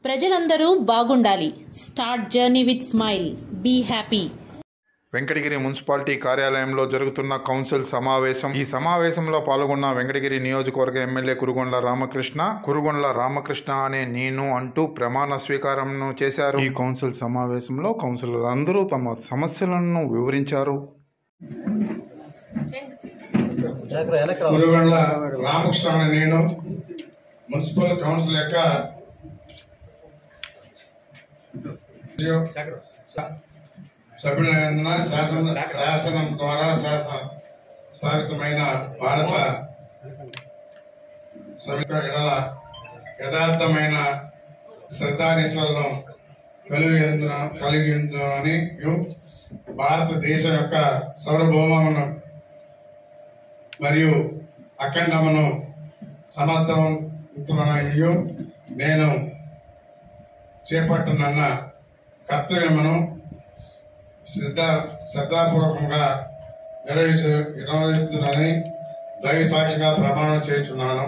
ప్రజలందరూ బాగుండాలి. Start journey with smile. Be happy. Venkatagiri municipality కార్యాలయంలో జరుగుతున్న కౌన్సిల్ సమావేశం. ఈ సమావేశంలో పాల్గొన్న వెంకటగిరి నియోజకవర్గ ఎమ్మెల్యే కురుగొండ్ల రామకృష్ణ అనే నేను అంటూ ప్రమాణ స్వీకారం చేశారు. ఈ కౌన్సిల్ సమావేశంలో కౌన్సిలర్ అందరూ తమ సమస్యలను వివరించారు. కురుగొండ్ల రామకృష్ణ అనే నేను మున్సిపల్ కౌన్సిల్ యొక్క సభ్యులైన శాసనం ద్వారా స్థాపితమైన భారత శ్రమిక ఎడల యథార్థమైన శ్రద్ధానిష్టలను కలిగిందని భారతదేశం యొక్క సార్వభౌమమును మరియు అఖండమును సమర్థవంతులనయ్యు నేను చేపట్టనున్న కర్తవ్యమును శ్రద్ధాపూర్వకంగా నిర్వహించునని దైవ సాక్షిగా ప్రమాణం చేయుచున్నాను.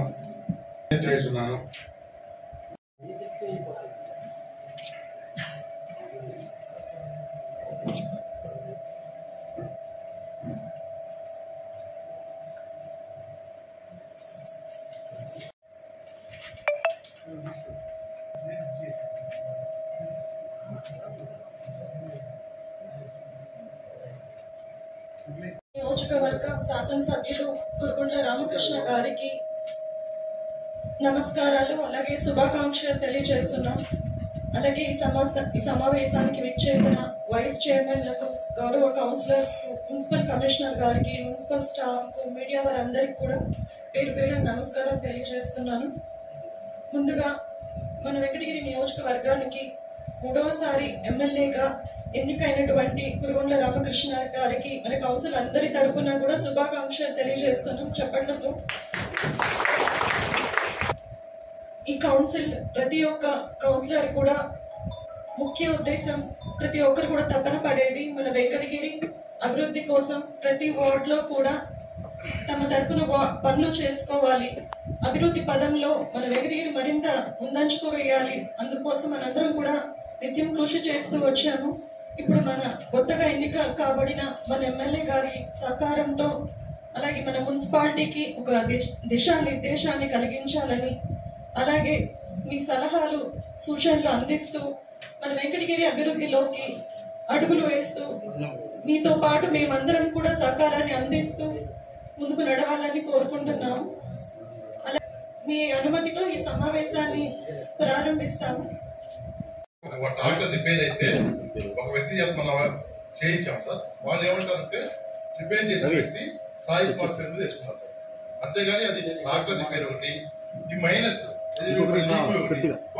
నియోజకవర్గ శాసనసభ్యులు కురుగొండ్ల రామకృష్ణ గారికి నమస్కారాలు, అలాగే శుభాకాంక్షలు తెలియజేస్తున్నాం. అలాగే ఈ సమావేశానికి విచ్చేసిన వైస్ చైర్మన్లకు, గౌరవ కౌన్సిలర్స్ కు, మున్సిపల్ కమిషనర్ గారికి, మున్సిపల్ స్టాఫ్ కు, మీడియా వారందరికీ కూడా పేరు పేరు నమస్కారం తెలియజేస్తున్నాను. ముందుగా మన వెంకటగిరి నియోజకవర్గానికి 3వసారి ఎమ్మెల్యేగా ఎన్నికైనటువంటి కురుగొండ్ల రామకృష్ణ గారికి మన కౌన్సిల్ అందరి తరఫున కూడా శుభాకాంక్షలు తెలియజేస్తున్నాం చెప్పట్లతో. ఈ కౌన్సిల్ ప్రతి ఒక్క కౌన్సిలర్ కూడా ముఖ్య ఉద్దేశం, ప్రతి ఒక్కరు కూడా తపన పడేది మన వెంకటగిరి అభివృద్ధి కోసం. ప్రతి వార్డులో కూడా తమ తరపున పనులు చేసుకోవాలి, అభివృద్ధి పదంలో మన వెంకటగిరి మరింత ముందంచుకు వేయాలి. అందుకోసం మనందరం కూడా నిత్యం కృషి చేస్తూ వచ్చాము. ఇప్పుడు మన కొత్తగా ఎన్నిక కాబడిన మన ఎమ్మెల్యే గారి సహకారంతో, అలాగే మన మున్సిపాలిటీకి ఒక దిశానిర్దేశాన్ని కలిగించాలని, అలాగే మీ సలహాలు సూచనలు అందిస్తూ మన వెంకటగిరి అభివృద్ధిలోకి అడుగులు వేస్తూ మీతో పాటు మేమందరం కూడా సహకారాన్ని అందిస్తూ ముందుకు నడవాలని కోరుకుంటున్నాము. అలాగే మీ అనుమతితో ఈ సమావేశాన్ని ప్రారంభిస్తాము. డాక్టర్ రిపేర్ అయితే ఒక వ్యక్తి మనం చేయించాం సార్. వాళ్ళు ఏమంటారంటే రిపేర్ చేసిన వ్యక్తి సాయి కుమార్ పేరు మీద తెచ్చుకున్నారు సార్. అంతేగాని అది డాక్టర్ రిపేర్ ఒకటి. ఈ మైనస్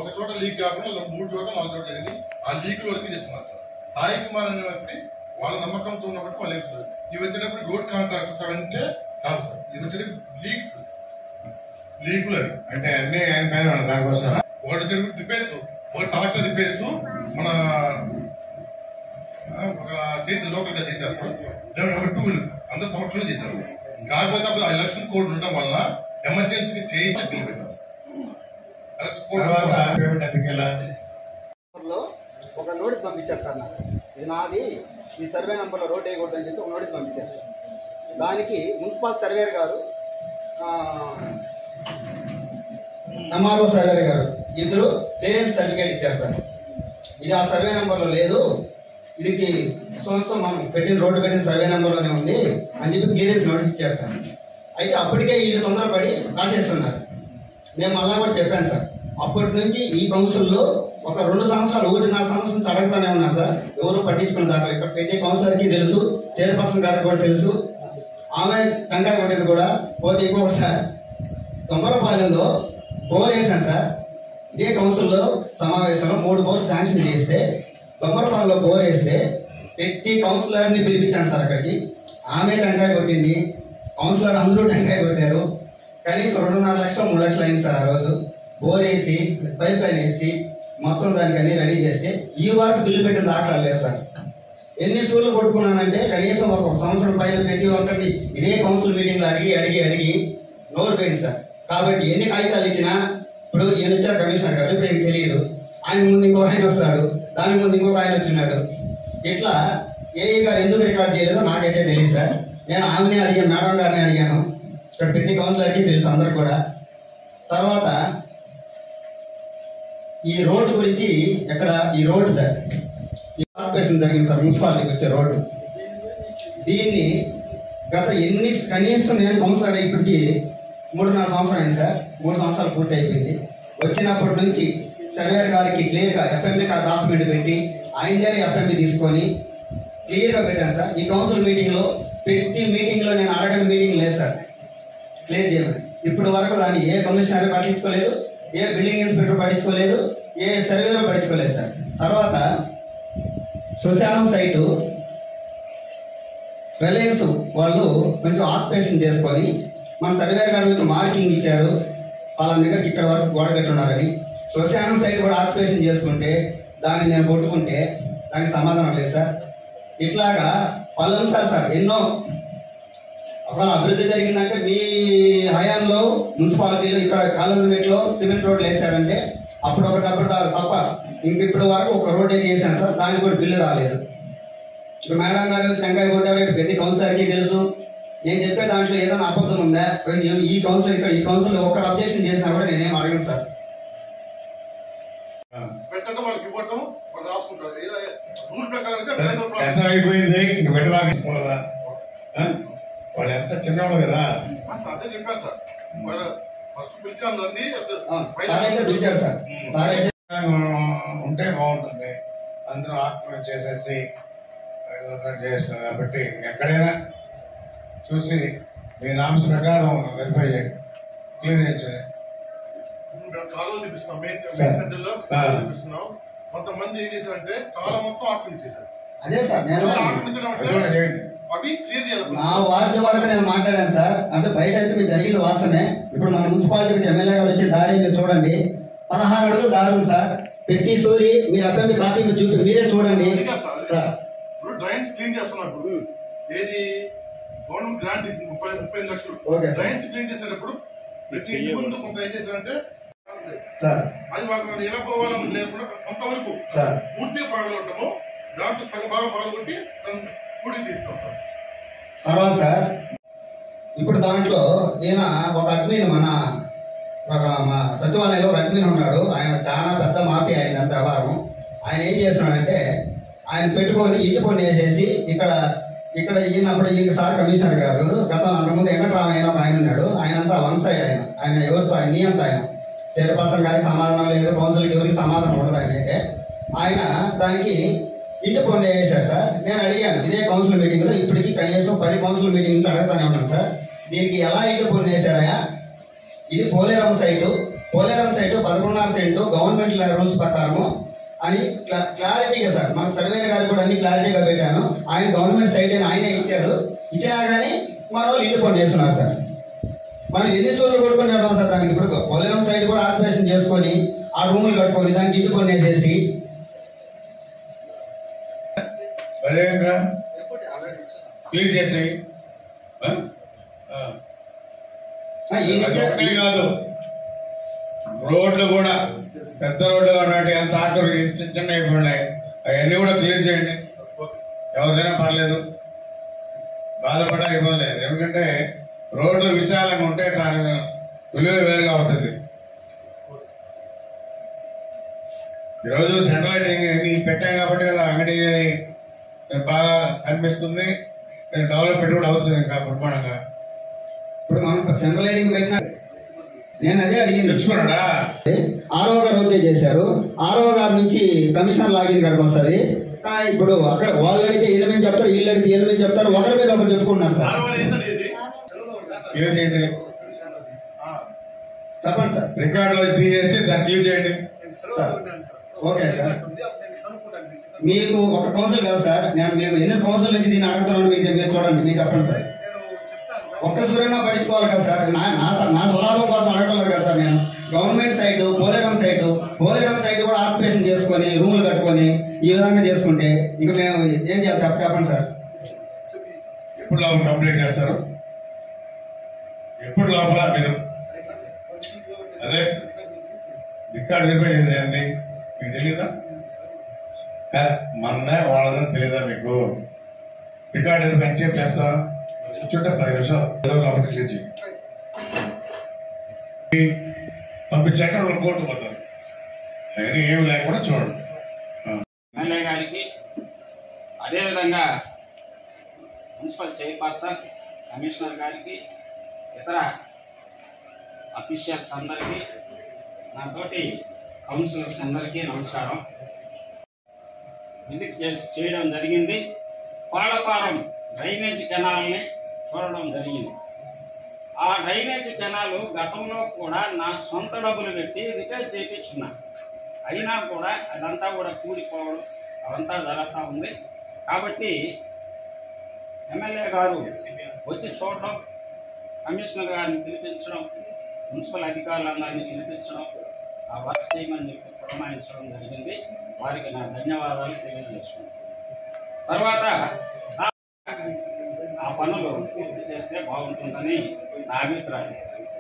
ఒక చోట లీక్ కాకుండా 3 చోట్ల 4 చోట్ల జరిగింది. ఆ లీక్ వరకు చేస్తున్నారు సార్. సాయి కుమార్ అనే వ్యక్తి వాళ్ళ నమ్మకంతో ఉన్నప్పుడు వాళ్ళు ఏమిస్తారు, ఇవి వచ్చేటప్పుడు రోడ్ కాంట్రాక్టర్స్ అంటే కాదు సార్. ఇవి వచ్చేటప్పుడు లీకులు అవి అంటే అన్ని దానికోసం ఒకటి వచ్చేటప్పుడు రిపేర్స్, ఒక డాక్టర్ రిపేర్స్ మన ఒక చేసి లోకల్గా చేశారు సార్. నెంబర్ 2 అందరు సంవత్సరాలు చేశారు సార్. కాకపోతే అప్పుడు ఎలక్షన్ కోడ్ ఉండటం వల్ల ఎమర్జెన్సీ చేయించి పెట్టారు. ఒక నోటీస్ పంపించారు సార్ నాకు, ఇది నాది, ఈ సర్వే నెంబర్లో రోడ్ వేయకూడదని చెప్పి ఒక నోటీస్ పంపించారు సార్. దానికి మున్సిపల్ సర్వేయర్ గారు, ఎంఆర్ఓ సర్వేయర్ గారు ఇద్దరు క్లియరెన్స్ సర్టిఫికేట్ ఇచ్చారు సార్. ఇది ఆ సర్వే నెంబర్లో లేదు, ఇది సంవత్సరం మనం రోడ్డు పెట్టిన సర్వే నెంబర్లోనే ఉంది అని చెప్పి క్లియరెన్స్ నోటీస్ ఇచ్చారు సార్. అయితే అప్పటికే వీళ్ళు తొందరపడి రాసేస్తున్నారు. నేను మళ్ళా కూడా చెప్పాను సార్. అప్పటి నుంచి ఈ కౌన్సిల్లో ఒక 2 సంవత్సరాలు 1.5 సంవత్సరం నుంచి అడగతానే ఉన్నారు సార్. ఎవరు పట్టించుకున్న దాకా ఇక్కడ ప్రతి కౌన్సిలర్కి తెలుసు, చైర్పర్సన్ గారికి కూడా తెలుసు. ఆమె టంకాయ కొట్టేది కూడా పోతే ఇంకొకటి సార్, తొమ్మరపాలెంలో బోర్ వేసాను సార్. ఇదే కౌన్సిల్లో సమావేశంలో 3 బోర్లు శాంక్షన్ చేస్తే తొమ్మరపాలెంలో బోర్ వేస్తే ప్రతి కౌన్సిలర్ని పిలిపించాను సార్ అక్కడికి. ఆమె టంకాయ కొట్టింది, కౌన్సిలర్ అందరూ టంకాయ కొట్టారు. కనీసం 2.5 లక్షలు 3 లక్షలు అయింది సార్. ఆ రోజు బోర్ వేసి పైప్ లైన్ వేసి మొత్తం దానికి అన్ని రెడీ చేస్తే ఈ వరకు బిల్లు పెట్టిన దాఖలా లేదు సార్. ఎన్ని సూర్లు కొట్టుకున్నానంటే కనీసం ఒక సంవత్సరం పైన ప్రతి ఒక్కరిని ఇదే కౌన్సిల్ మీటింగ్లో అడిగి నోరు పోయింది సార్. కాబట్టి ఎన్ని కాగితాలు ఇచ్చినా ఇప్పుడు ఈయన వచ్చారు కమిషనర్ గారు, ఇప్పుడు ఏం తెలియదు. ఆయన ముందు ఇంకో ఆయన వస్తాడు, దాని ముందు ఇంకొక ఆయన వచ్చినాడు. ఇట్లా ఏఈ గారు ఎందుకు రికార్డ్ చేయలేదో నాకైతే తెలియదు సార్. నేను ఆమెనే అడిగాను, మేడం గారిని అడిగాను, ఇక్కడ ప్రతి కౌన్సిలర్కి తెలుసు అందరికి కూడా. తర్వాత ఈ రోడ్డు గురించి ఎక్కడ ఈ రోడ్డు సార్, ఈ కార్పొరేషన్ జరిగింది సార్, మున్సిపాలిటీకి వచ్చే రోడ్డు. దీన్ని గత కనీసం నేను కౌన్సిలర్ ఇప్పటికి 3.5 సంవత్సరం అయింది సార్. 3 సంవత్సరాలు పూర్తి అయిపోయింది. వచ్చినప్పటి నుంచి సర్వేర్ గారికి క్లియర్గా ఎఫ్ఎంబి డాక్యుమెంట్ పెట్టి ఆయనదే ఎఫ్ఎంబి తీసుకొని క్లియర్గా పెట్టాను సార్. ఈ కౌన్సిల్ మీటింగ్లో ప్రతి మీటింగ్లో నేను అడగని మీటింగ్ లేదు సార్ క్లియర్ చేయమని. ఇప్పుడు వరకు దాన్ని ఏ కమిషనర్ పట్టించుకోలేదు, ఏ బిల్డింగ్ ఇన్స్పెక్టర్ పట్టించుకోలేదు, ఏ సర్వేలో పట్టించుకోలేదు సార్. తర్వాత శ్మశానం సైటు రిలయన్స్ వాళ్ళు కొంచెం ఆక్యుపేషన్ చేసుకొని మన సర్వేర్ గారు వచ్చి మార్కింగ్ ఇచ్చారు, వాళ్ళ దగ్గరికి ఇక్కడ వరకు గోడ కట్టున్నారని. శ్మశానం సైట్ కూడా ఆక్యుపేషన్ చేసుకుంటే దాన్ని నేను కొట్టుకుంటే దానికి సమాధానం లేదు సార్. ఇట్లాగా పలు అంశాలు సార్ ఎన్నో. ఒకవేళ అభివృద్ధి జరిగిందంటే మీ హయాంలో మున్సిపాలిటీలో ఇక్కడ కాలేజ్మేట్లో సిమెంట్ రోడ్లు వేసారంటే అప్పుడు ఒక తప్ప ఇంకిప్పటి వరకు ఒక రోడ్ అయితే వేసాను సార్, దానికి కూడా బిల్లు రాలేదు. ఇప్పుడు మేడం గారు టెంకాయ కొట్టారు, ప్రతి కౌన్సిలర్కి తెలుసు. నేను చెప్పే దాంట్లో ఏదైనా అబద్ధం ఉందా, ఈ కౌన్సిలర్ ఇక్కడ ఈ కౌన్సిల్ ఒక్క అబ్జెక్షన్ చేసినా కూడా నేనేం అడగను సార్. పెట్టడం వాళ్ళకి ఇవ్వటం వాళ్ళు రాసుకుంటారు రూల్ ప్రకారం. ఎంత అయిపోయింది వాళ్ళు ఎంత చిన్నవాడు కదా. అదే చెప్పారు సార్, వాళ్ళు ఫస్ట్ పిలిచాను రండి పిలిచాడు సార్. సార్ అయితే ఉంటే బాగుంటుంది, అందరూ ఆక్రమణ చేసేసి చేస్తున్నారు. కాబట్టి ఎక్కడైనా చూసి మీ నామ్స్ ప్రకారం వెరిఫై చేయండి, క్లియర్ చేయండి. కాలువలు తీపిస్తున్నాం, మెయిన్ సెంటర్ లో కాలువలు తీపిస్తున్నాం. కొంతమంది ఏం చేశారంటే చాలా మొత్తం ఆక్రమించేశారు. అదే సార్ నేను ఆక్రమించడం అంటే అవి క్లియర్ చేయాలి. నా వార్డు వరకు నేను మాట్లాడాను సార్. అంటే బయట అయితే మీరు జరిగింది వాస్తవమే. ఇప్పుడు మన మున్సిపాలిటీకి ఎమ్మెల్యే గారు వచ్చే దారి మీరు చూడండి, 16 అడుగులు దారి ఉంది సార్. ప్రతి సూరి మీరు అబ్బాయి కాపీ చూపి మీరే చూడండి సార్. ఇప్పుడు డ్రైన్స్ క్లీన్ చేస్తున్నారు. ఇప్పుడు ఏది గవర్నమెంట్ గ్రాంట్ ఇస్తుంది 35 లక్షలు. డ్రైన్స్ క్లీన్ చేసేటప్పుడు ప్రతి ఇంటి ముందు కొంత ఏం చేశారంటే సార్ అది వాళ్ళకి ఎలా పోవాలని లేకుండా కొంతవరకు పూర్తిగా పగలగొట్టము, దాంట్లో సగం బాగా పగలగొట్టి పూడికి తీస్తాం సార్. తర్వాత సార్ ఇప్పుడు దాంట్లో ఈయన ఒక అడ్మిన్ మా సచివాలయంలో ఒక అడ్మిన్ ఉన్నాడు. ఆయన చాలా పెద్ద మాఫియా అయిందంత వ్యవహారం. ఆయన ఏం చేస్తున్నాడంటే ఆయన పెట్టుకొని ఇంటి పన్ను వేసేసి ఇక్కడ ఈయనప్పుడు ఈయన సార్ కమిషనర్ గారు గతంలో అంతకుముందు వెంకటరామయ్య ఒక ఆయన ఉన్నాడు. ఆయన అంతా 1 సైడ్ ఆయన ఎవరితో నీ అంత ఆయన చైర్పర్సన్ గారికి సమాధానం లేదు, కౌన్సిల్కి ఎవరికి సమాధానం ఉండదు. ఆయన దానికి ఇంటి పన్ను వేసాడు సార్. నేను అడిగాను ఇదే కౌన్సిల్ మీటింగ్లో, ఇప్పటికీ కనీసం 10 కౌన్సిల్ మీటింగ్ నుంచి అడుగుతానే ఉన్నాను సార్, దీనికి ఎలా ఇంటి పన్ను వేసారా? ఇది పోలేరం సైటు 11.5 సెంటు గవర్నమెంట్ రూల్స్ ప్రకారము అని క్లారిటీగా సార్ మన సర్వేర్ గారికి కూడా అన్ని క్లారిటీగా పెట్టాను. ఆయన గవర్నమెంట్ సైట్ అని ఆయనే ఇచ్చారు. ఇచ్చినా కానీ మన వాళ్ళు ఇంటి పన్ను వేస్తున్నారు సార్. మనం ఎన్ని చోట్ల కొట్టుకుని వెళ్తాం సార్. దానికి ఇప్పుడు పోలేరం సైట్ కూడా ఆక్యుపేషన్ చేసుకొని ఆ రూములు కట్టుకొని దానికి ఇంటి పన్ను వేసేసి క్లీన్ చేసి కాదు. రోడ్లు కూడా పెద్ద రోడ్లు ఉన్నట్టు ఎంత ఆకులు చిన్న అయిపోయినాయి, అవన్నీ కూడా క్లియర్ చేయండి. ఎవరికైనా పర్లేదు, బాధపడా ఇబ్బంది లేదు. ఎందుకంటే రోడ్లు విశాలంగా ఉంటే దాని విలువ వేరుగా ఉంటుంది. ఈరోజు సెంట్రల్ లైటింగ్ పెట్టాం కాబట్టి కదా వెంకటగిరి బాగా కనిపిస్తుంది, డెవలప్మెంట్ కూడా అవుతుంది ఇంకా బ్రహ్మాండంగా. ఇప్పుడు మనం సెంట్రల్ లైటింగ్ పెట్టినా నేను అదే అడిగింది, తెచ్చుకున్నాడా? ఆర్ఓ గారు ఓకే చేశారు. ఆర్ఓ గారి నుంచి కమిషనర్ లాగిన్ కనుక వస్తుంది. ఇప్పుడు అక్కడ వాళ్ళు అడిగితే వీళ్ళ మీద చెప్తారు, వీళ్ళు అడిగితే వీళ్ళ మీద చెప్తారు, ఒకరి మీద ఒకరు చెప్పుకుంటున్నారు సార్. చెప్పండి సార్. రికార్డులో తీసేసి దాన్ని క్లియర్ చేయండి సార్. Okay sir. మీకు ఒక కౌన్సిల్ కదా సార్, నేను మీకు ఎన్ని కౌన్సిల్ నుంచి దీన్ని అడుగుతున్నాను, మీరు చూడండి, మీకు చెప్పండి సార్. ఒక్క సూర్యనా పట్టించుకోవాలి కదా సార్. నా స్వలాభం కోసం అడగలేదు కదా సార్. నేను గవర్నమెంట్ సైట్ పోలేరం సైట్ కూడా ఆక్యుపేషన్ చేసుకొని రూములు కట్టుకొని ఈ విధంగా చేసుకుంటే ఇక మేము ఏం చేయాలి చెప్పండి సార్. ఎప్పుడు లోపల కంప్లీట్ చేస్తారు? ఎప్పుడు లోపల మీరు అదే రికార్డు వెరిఫై చేసేయండి. మీకు తెలీదా? మనదా వాళ్ళదని తెలియదా మీకు? రికార్డు ఎందుకు ఎంచేపు చేస్తా? కూర్చుంటే 10 నిమిషాలు అప్లికేషన్ పంపించాక వాళ్ళు కోర్టు పోతారు. అయినా ఏమి లేకుండా చూడండి. ఎమ్మెల్యే గారికి, అదేవిధంగా మున్సిపల్ చైర్పర్సన్, కమిషనర్ గారికి, ఇతర అఫీషియల్స్ అందరికీ, నాతోటి కౌన్సిలర్స్ అందరికీ నమస్కారం. విజిట్ చేయడం జరిగింది. కోళ్లఫారం డ్రైనేజ్ కెనాల్ని చూడడం జరిగింది. ఆ డ్రైనేజ్ కెనాలు గతంలో కూడా నా సొంత డబ్బులు పెట్టి రిపేర్ చేయించున్నా. అయినా కూడా అదంతా కూడా కూలిపోవడం అదంతా జరుగుతూ ఉంది. కాబట్టి ఎమ్మెల్యే గారు వచ్చి చూడడం, కమిషనర్ గారిని పిలిపించడం, మున్సిపల్ అధికారులందరినీ పిలిపించడం, ఆ వర్క్ చేయమని చెప్పి పురమాయించడం జరిగింది. వారికి నా ధన్యవాదాలు తెలియజేస్తున్నాను. తర్వాత ఆ పనులు పూర్తి చేస్తే బాగుంటుందని నా అభిప్రాయం.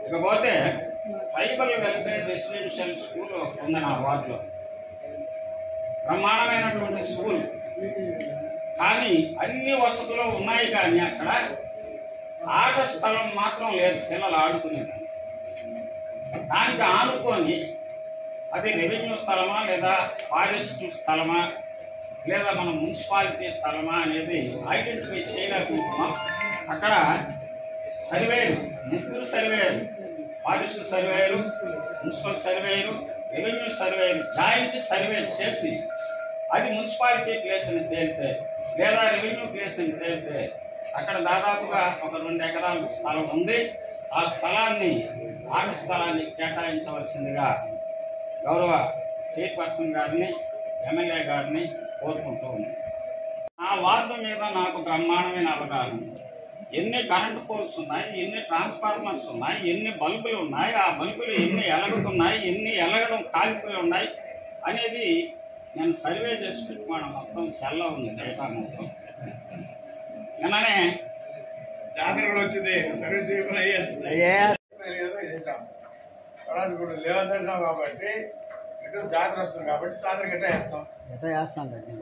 ఇకపోతే ట్రైబల్ వెల్ఫేర్ రెసిడెన్షియల్ స్కూల్ ఉంది నా వార్డులో. బ్రహ్మాండమైనటువంటి స్కూల్, కానీ అన్ని వసతులు ఉన్నాయి, కానీ అక్కడ ఆట స్థలం మాత్రం లేదు పిల్లలు ఆడుకునేది. దానికి ఆనుకొని అది రెవెన్యూ స్థలమా లేదా ఫారెస్ట్ స్థలమా లేదా మన మున్సిపాలిటీ స్థలమా అనేది ఐడెంటిఫై చేయలేకపోతున్నాం. అక్కడ సర్వేలు, 3 సర్వేలు, ఫారెస్ట్ సర్వేలు, మున్సిపల్ సర్వేలు, రెవెన్యూ సర్వేలు జాయింట్ సర్వే చేసి అది మున్సిపాలిటీ ప్లేస్ అని తేలితే లేదా రెవెన్యూ ప్లేస్ అని తేలితే అక్కడ దాదాపుగా ఒక 2 ఎకరాల స్థలం ఉంది. ఆ స్థలాన్ని, ఆట స్థలాన్ని కేటాయించవలసిందిగా గౌరవ చైర్పర్సన్ గారిని, ఎమ్మెల్యే గారిని కోరుకుంటూ ఉంది. ఆ వార్డు మీద నాకు బ్రహ్మాండమైన అవగాహన. ఎన్ని కరెంటు పోల్స్ ఉన్నాయి, ఎన్ని ట్రాన్స్ఫార్మర్స్ ఉన్నాయి, ఎన్ని బల్బులు ఉన్నాయి, ఆ బల్బులు ఎన్ని ఎలగుతున్నాయి, ఎన్ని ఎలగడం కాలిపోయి ఉన్నాయి అనేది నేను సర్వే చేసి పెట్టుకోవడం మొత్తం సెల్లో ఉంది డేటా మొత్తం. నిన్ననే జాతర కూడా వచ్చింది, సర్వే చేయకుండా చేసాం. తర్వాత ఇప్పుడు లేదంటున్నాం కాబట్టి ఇటు జాతర వస్తుంది కాబట్టి జాతర గట్ట వేస్తాం.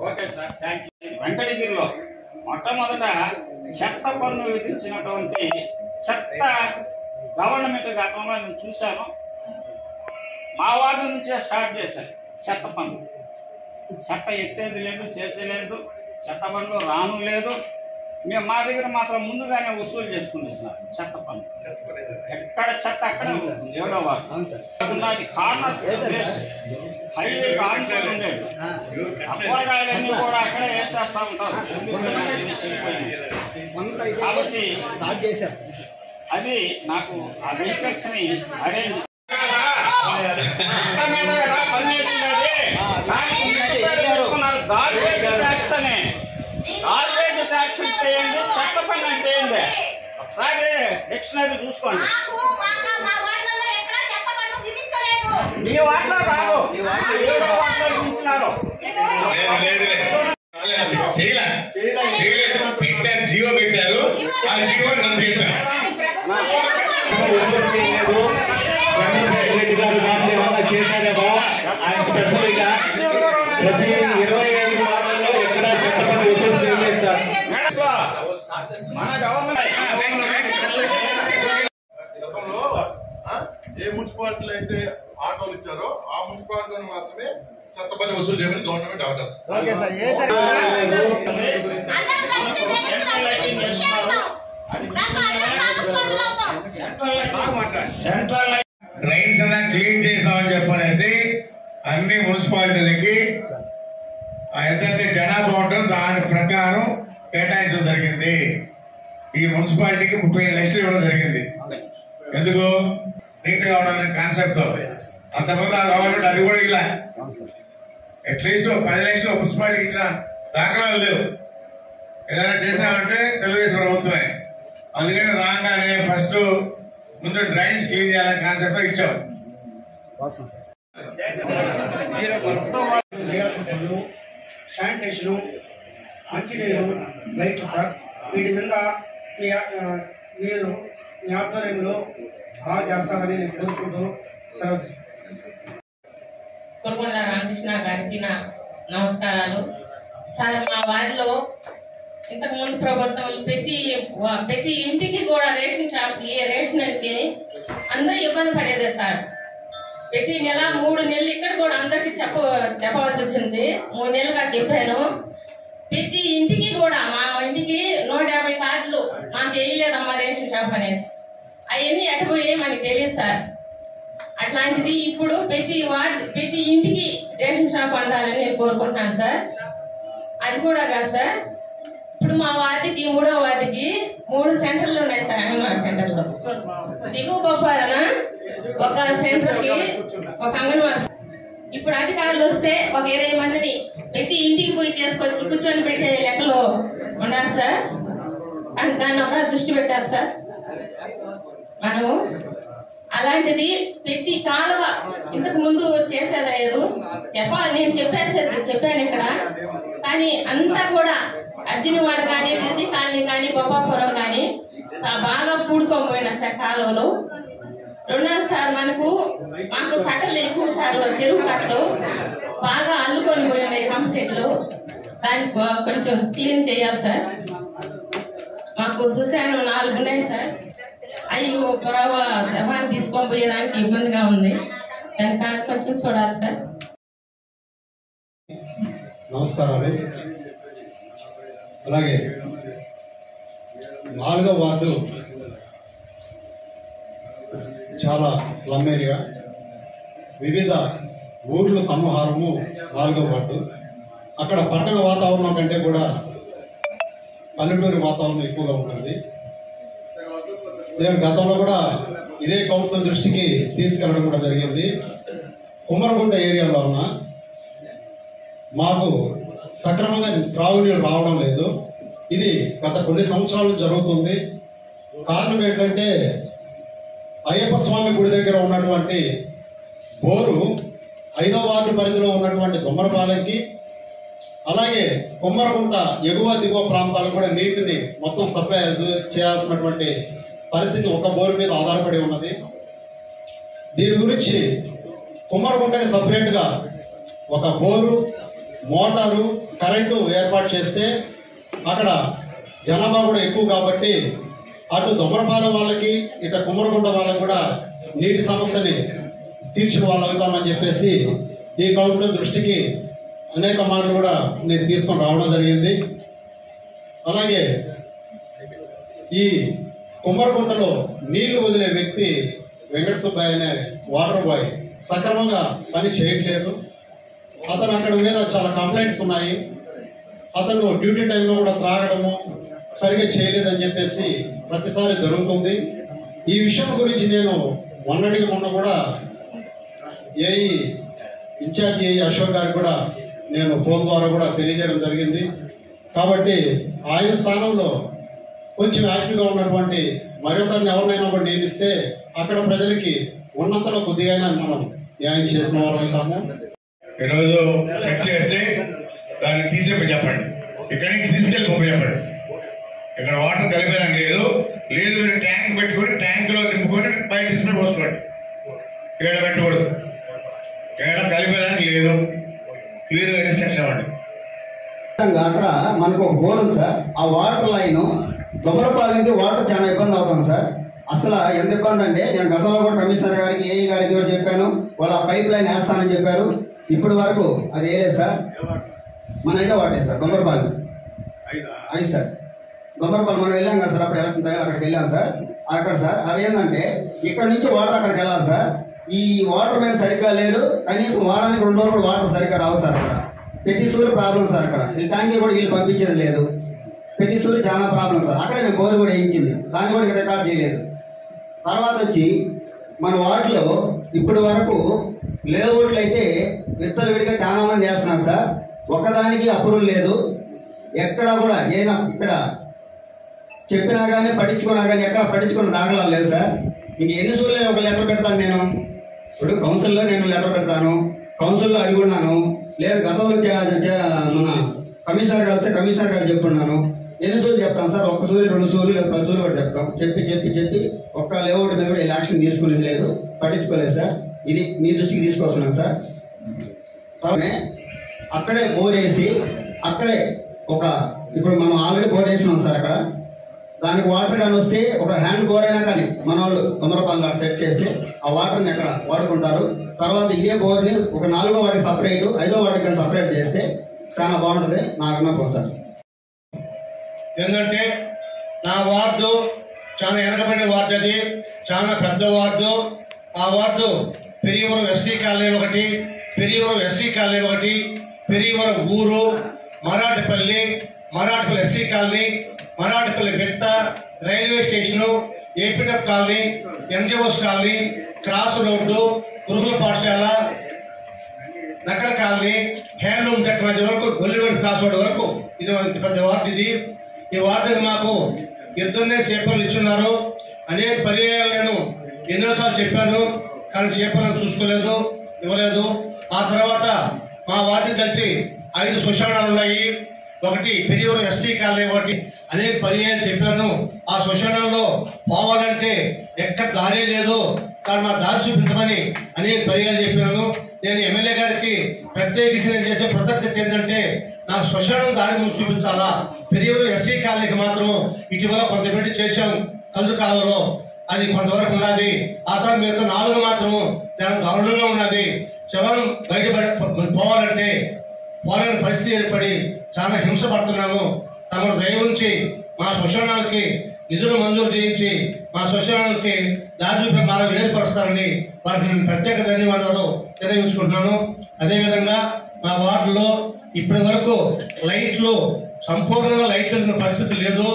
Okay sir, thank you. వెంకటగిరిలో మొట్టమొదట చెత్త పన్ను విధించినటువంటి చెత్త గవర్నమెంట్ గతంలో నేను చూశాను. మా వార్డు నుంచే స్టార్ట్ చేశారు చెత్త పన్ను. చెత్త ఎత్తేది లేదు, చేసేలేదు, చెత్త బండ్లు రాను లేదు. మేము మా దగ్గర మాత్రం ముందుగానే వసూలు చేసుకునేసారు చెత్త పన్ను. ఎక్కడ చెత్త అక్కడే ఉంటుంది. ఎవరో వాళ్ళు కార్నర్ ప్లేస్, హైవే కార్నర్ ఉండేది. కూరగాయలన్నీ కూడా అక్కడే వేసేస్తా ఉంటారు. కాబట్టి అది నాకు ఆ వెహికల్స్ ని అరేంజ్ గార్బేజ్ ట్యాక్స్ అంటే ఏంటి, చెత్త పన్ను అంటే ఏంటి ఒకసారి డిక్షనరీ చూసుకోండి. మీ వాటిలో కాదు, ఏదో వాటిలో విధించినారు. జియో పెట్టారు, ఆ జియో రద్దు చేశారు. చేశాడేమో ఆయన స్పెషల్ గా ప్రతి 25 వారాల్లో ఎక్కడ చెప్పడం వసూలు చేయలేదు సార్. మన గవర్నమెంట్ గతంలో ఏ మున్సిపాలిటీలో అయితే ఆటోలు ఇచ్చారో ఆ మున్సిపాలిటీలను మాత్రమే చెత్త పన్ను వసూలు చేయమని గవర్నమెంట్ ఆర్డర్స్. డ్రైన్స్ అన్నా క్లీన్ చేస్తామని చెప్పనేసి అన్ని మున్సిపాలిటీలకి ఎంతైతే జనాభా ఉంటుందో దాని ప్రకారం కేటాయించడం జరిగింది. ఈ మున్సిపాలిటీకి 35 లక్షలు ఇవ్వడం జరిగింది. ఎందుకు? నీట్ గా ఉండాలనే కాన్సెప్ట్ తో. అంతకుముందు ఆ గవర్నమెంట్ అది కూడా ఇలా అట్లీస్ట్ 10 లక్షలు మున్సిపాలిటీకి ఇచ్చిన దాఖలాలు లేవు. ఏదైనా చేశామంటే తెలుగుదేశం ప్రభుత్వమే. అందుకని రాగానే ఫస్ట్ ముందు డ్రైన్స్ క్లీన్ చేయాలనే కాన్సెప్ట్ లో ఇచ్చాం. శానిటేషన్, మంచినీరు, లైట్లు సార్, వీటి మీద మీరు మీ ఆధ్వర్యంలో బాగా చేస్తారని నేను కోరుకుంటూ సెలవు తీసుకుంటాను. రామకృష్ణ గారికి నా నమస్కారాలు. సార్, మా వారిలో ఇంతకుముందు ప్రభుత్వం ప్రతి ఇంటికి కూడా రేషన్ షాప్ రేషన్కి అందరూ ఇబ్బంది పడేదే సార్. ప్రతి నెల 3 నెలలు ఇక్కడ కూడా అందరికి చెప్పవలసి వచ్చింది. 3 నెలలుగా చెప్పాను. ప్రతి ఇంటికి కూడా మా ఇంటికి 150 కార్డులు మాకు వేయలేదమ్మా రేషన్ షాప్ అనేది. అవన్నీ ఎట్టపోయాయి మనకి తెలియదు సార్. అట్లాంటిది ఇప్పుడు ప్రతి ఇంటికి రేషన్ షాప్ అందాలని నేను కోరుకుంటున్నాను సార్. అది కూడా కాదు సార్, ఇప్పుడు మా వార్డుకి 3వ వార్డుకి 3 సెంటర్లు ఉన్నాయి సార్. అంగన్వాడీ సెంటర్లు దిగువ బొప్పారన ఒక సెంటర్కి ఒక అంగన్వాడీ. ఇప్పుడు అధికారులు వస్తే ఒక 20 మందిని ప్రతి ఇంటికి పోయి తీసుకొచ్చి కూర్చొని పెట్టే లెక్కలో ఉండాలి సార్. దాన్ని ఒక దృష్టి పెట్టాలి సార్ మనము. అలాంటిది ప్రతి కాలువ ఇంతకు ముందు చేసేదయ్యారు నేను చెప్పాను ఇక్కడ. కానీ అంతా కూడా అర్జునవాడ కానీ బిజీ కాలనీ కానీ బొప్పాపురం కానీ బాగా పూడుకొని పోయినా సార్ కాలువలు. రెండోది సార్ మాకు కట్టలు ఎక్కువ సార్, చెరువు కట్టలు బాగా అల్లుకొని పోయినాయి పంప్ సెట్లు. దాన్ని కొంచెం క్లీన్ చేయాలి సార్. మాకు శ్మశానం 4 ఉన్నాయి సార్. అవి దవాన్ని తీసుకొని పోయేదానికి ఇబ్బందిగా ఉంది. దానికి కొంచెం చూడాలి సార్. నమస్కారాలు. అలాగే 4వ వార్డు చాలా స్లమ్ ఏరియా, వివిధ ఊర్ల సమాహారము 4వ వార్డు. అక్కడ పట్టణ వాతావరణం కంటే కూడా పల్లెటూరు వాతావరణం ఎక్కువగా ఉంటుంది. నేను గతంలో కూడా ఇదే కౌన్సిల్ దృష్టికి తీసుకెళ్ళడం కూడా జరిగింది. కుమ్మరగుంట ఏరియాలో ఉన్న మాకు సక్రమంగా త్రాగునీరు రావడం లేదు. ఇది గత కొన్ని సంవత్సరాలు జరుగుతుంది. కారణం ఏంటంటే అయ్యప్ప స్వామి గుడి దగ్గర ఉన్నటువంటి బోరు 5వ వార్డు పరిధిలో ఉన్నటువంటి దొమ్మరపాలెంకి, అలాగే కుమ్మరగుంట ఎగువ దిగువ ప్రాంతాలకు కూడా నీటిని మొత్తం సప్లై చేయాల్సినటువంటి పరిస్థితి ఒక బోరు మీద ఆధారపడి ఉన్నది. దీని గురించి కుమ్మరగుంటకి సపరేట్గా ఒక బోరు, మోటారు, కరెంటు ఏర్పాటు చేస్తే అక్కడ జనాభా కూడా ఎక్కువ కాబట్టి అటు దొమ్మరపాలెం వాళ్ళకి ఇటు కుమ్మరగుంట వాళ్ళకి కూడా నీటి సమస్యని తీర్చిన వాళ్ళు అవుతామని చెప్పేసి ఈ కౌన్సిల్ దృష్టికి అనేక మార్లు కూడా నేను తీసుకొని రావడం జరిగింది. అలాగే ఈ కుమ్మరగుంటలో నీళ్లు వదిలే వ్యక్తి వెంకట సుబ్బయ్య అనే వాటర్ బాయ్ సక్రమంగా పని చేయట్లేదు. అతను అక్కడ మీద చాలా కంప్లైంట్స్ ఉన్నాయి. అతను డ్యూటీ టైంలో కూడా త్రాగడము సరిగా చేయలేదని చెప్పేసి ప్రతిసారి జరుగుతుంది. ఈ విషయం గురించి నేను మొన్న కూడా ఏఈ ఇన్ఛార్జ్ ఏఈ అశోక్ గారికి కూడా నేను ఫోన్ ద్వారా కూడా తెలియజేయడం జరిగింది. కాబట్టి ఆయన స్థానంలో కొంచెం యాక్టివ్గా ఉన్నటువంటి మరొకరిని ఎవరినైనా కూడా నియమిస్తే అక్కడ ప్రజలకి ఉన్నంతలో కొద్దిగా మనం న్యాయం చేసిన వారు అవుతాము. ఈరోజు చెక్ చేసి దాన్ని తీసేపి చెప్పండి, ఇక్కడి నుంచి తీసుకెళ్ళిపోయి చెప్పండి. ఇక్కడ వాటర్ కలిపేదానికి లేదు. మీరు ట్యాంక్ పెట్టుకొని ట్యాంకులో నింపుకొని పైకి తీసుకొని పోసుకోండి. ఇక్కడ పెట్టకూడదు, ఇక్కడ కలిపేదానికి లేదు. క్లియర్గా ఇన్స్ట్రక్షన్ ఇవ్వండి. అక్కడ మనకు ఒక బోర్ ఉంది సార్. ఆ వాటర్ లైన్ దొమ్మరపాలెంకి వాటర్ చాలా ఇబ్బంది అవుతుంది సార్. అసలు ఎంత ఇబ్బంది అంటే నేను గతంలో కూడా కమిషనర్ గారికి ఏఈ గారికి కూడా చెప్పాను. వాళ్ళ పైప్ లైన్ వేస్తానని చెప్పారు. ఇప్పటి వరకు అది వేయలేదు సార్. మన 5వ వార్డే సార్ దొమ్మరపాలెం 5 సార్. దొమ్మరపాలెం మనం వెళ్ళాం కదా సార్, అప్పుడు వెళ్ళాల్సిన టైం అక్కడికి వెళ్ళాం సార్. అక్కడ సార్ అదేంటంటే ఇక్కడ నుంచి వాటర్ అక్కడికి వెళ్ళాలి సార్. ఈ వాటర్ మ్యాన్ సరిగ్గా లేడు. కనీసం వారానికి 2 రోజులు కూడా వాటర్ సరిగ్గా రావు సార్. అక్కడ ప్రతి సూర్యు ప్రాబ్లం సార్. అక్కడ ఈ ట్యాంకీ కూడా వీళ్ళు పంపించేది లేదు. ప్రతి సూర్యు చాలా ప్రాబ్లం సార్. అక్కడే మేము బోరు కూడా వేయించింది, దాన్ని కూడా ఇక్కడ రికార్డ్ చేయలేదు. తర్వాత వచ్చి మన వార్డులో ఇప్పటి వరకు లేఅవుట్లు అయితే విచ్చలవిడిగా చాలా మంది చేస్తున్నారు సార్. ఒక్కదానికి అప్రూవల్ లేదు. ఎక్కడ కూడా ఏదైనా ఇక్కడ చెప్పినా కానీ పట్టించుకున్నా కానీ ఎక్కడ పట్టించుకున్న దాఖలాలు లేదు సార్. ఇంక ఎన్ని సూర్యులు ఒక లెటర్ పెడతాను నేను. ఇప్పుడు కౌన్సిల్లో నేను లెటర్ పెడతాను, కౌన్సిల్లో అడుగున్నాను. లేదు గతంలో మన కమిషనర్ గారు వస్తే కమిషనర్ గారు చెప్పున్నాను. ఎన్ని సూర్యులు చెప్తాను సార్? 1 సూర్యు 2 సూర్యులు లేదా 10 సూర్యులు కూడా చెప్తాం. చెప్పి ఒక్క లేఅవుట్ మీద కూడా ఇలా యాక్షన్ తీసుకునేది లేదు, పట్టించుకోలేదు సార్. ఇది మీ దృష్టికి తీసుకొస్తున్నాను సార్. అక్కడే బోర్ వేసి అక్కడే ఇప్పుడు మనం ఆల్రెడీ బోర్ వేసినాం సార్. అక్కడ దానికి వాటర్ కానీ వస్తే ఒక హ్యాండ్ బోర్ అయినా కానీ మన వాళ్ళు తొందరపాలు సెట్ చేసి ఆ వాటర్ని అక్కడ వాడుకుంటారు. తర్వాత ఇదే బోర్ని ఒక 4వ వార్డుకి సపరేట్ 5వ వార్డుకి కానీ సపరేట్ చేస్తే చాలా బాగుంటుంది నా విన్నపం సార్. ఏంటంటే నా వార్డు చాలా వెనకబడిన వార్డు, అది చాలా పెద్ద వార్డు. ఆ వార్డు పెరియవరం ఎస్టీ కాలనీ ఒకటి, పెరియవరం ఎస్సీ కాలనీ ఒకటి, పెరియవరం ఊరు, మరాఠపల్లి ఎస్సీ కాలనీ, మరాఠపల్లి బెట్ట, railway station, APF colony, NGOs colony, cross road, గురుకుల పాఠశాల, నకల కాలనీ, హ్యాండ్లూమ్ టెక్నాలజీ వరకు, గొల్లిగొండ క్రాస్ రోడ్ వరకు ఇది పెద్ద వార్డు. ఈ వార్డుకి మాకు 2 చేపలు ఇచ్చున్నారు. అనేక పర్యాయాలు నేను ఎన్నోసార్లు చెప్పాను, కానీ చేపలను చూసుకోలేదు, ఇవ్వలేదు. ఆ తర్వాత మా వార్డుకి కలిసి 5 శ్మశానాలు ఉన్నాయి. ఒకటి పెరియవరం ఎస్టీ కాలనీ, ఒకటి అనేక పర్యాయాలు చెప్పాను. ఆ శ్మశానాల్లో పోవాలంటే ఎక్కడ దారి లేదు, కానీ మా దారి చూపించమని అనేక పర్యాయాలు చెప్పాను. నేను ఎమ్మెల్యే గారికి ప్రత్యేకించి నేను చేసే కృతజ్ఞత ఏంటంటే నాకు శ్మశానం దారి ముందు చూపించాలా. పెరియవరం ఎస్సీ కాలనీకి మాత్రం ఇటీవల కొంత పెట్టి చేశాం కలుదు కాలంలో, అది కొంతవరకు ఉన్నది. ఆ తర్వాత మిగతా 4 మాత్రము చాలా దారుణంగా ఉన్నది. శవం బయటపడి పోవాలంటే పోలేని పరిస్థితి ఏర్పడి చాలా హింస పడుతున్నాము. తమను దయ ఉంచి మా శ్మశానాలకి నిధులు మంజూరు చేయించి మా శ్మశానాలకి దారి చూపే మార్గం ఏర్పరుస్తారని వారికి నేను ప్రత్యేక ధన్యవాదాలు తెలియజేసుకుంటున్నాను. అదేవిధంగా మా వార్డులో ఇప్పటి వరకు లైట్లు సంపూర్ణంగా లైట్లు పరిస్థితి లేదు.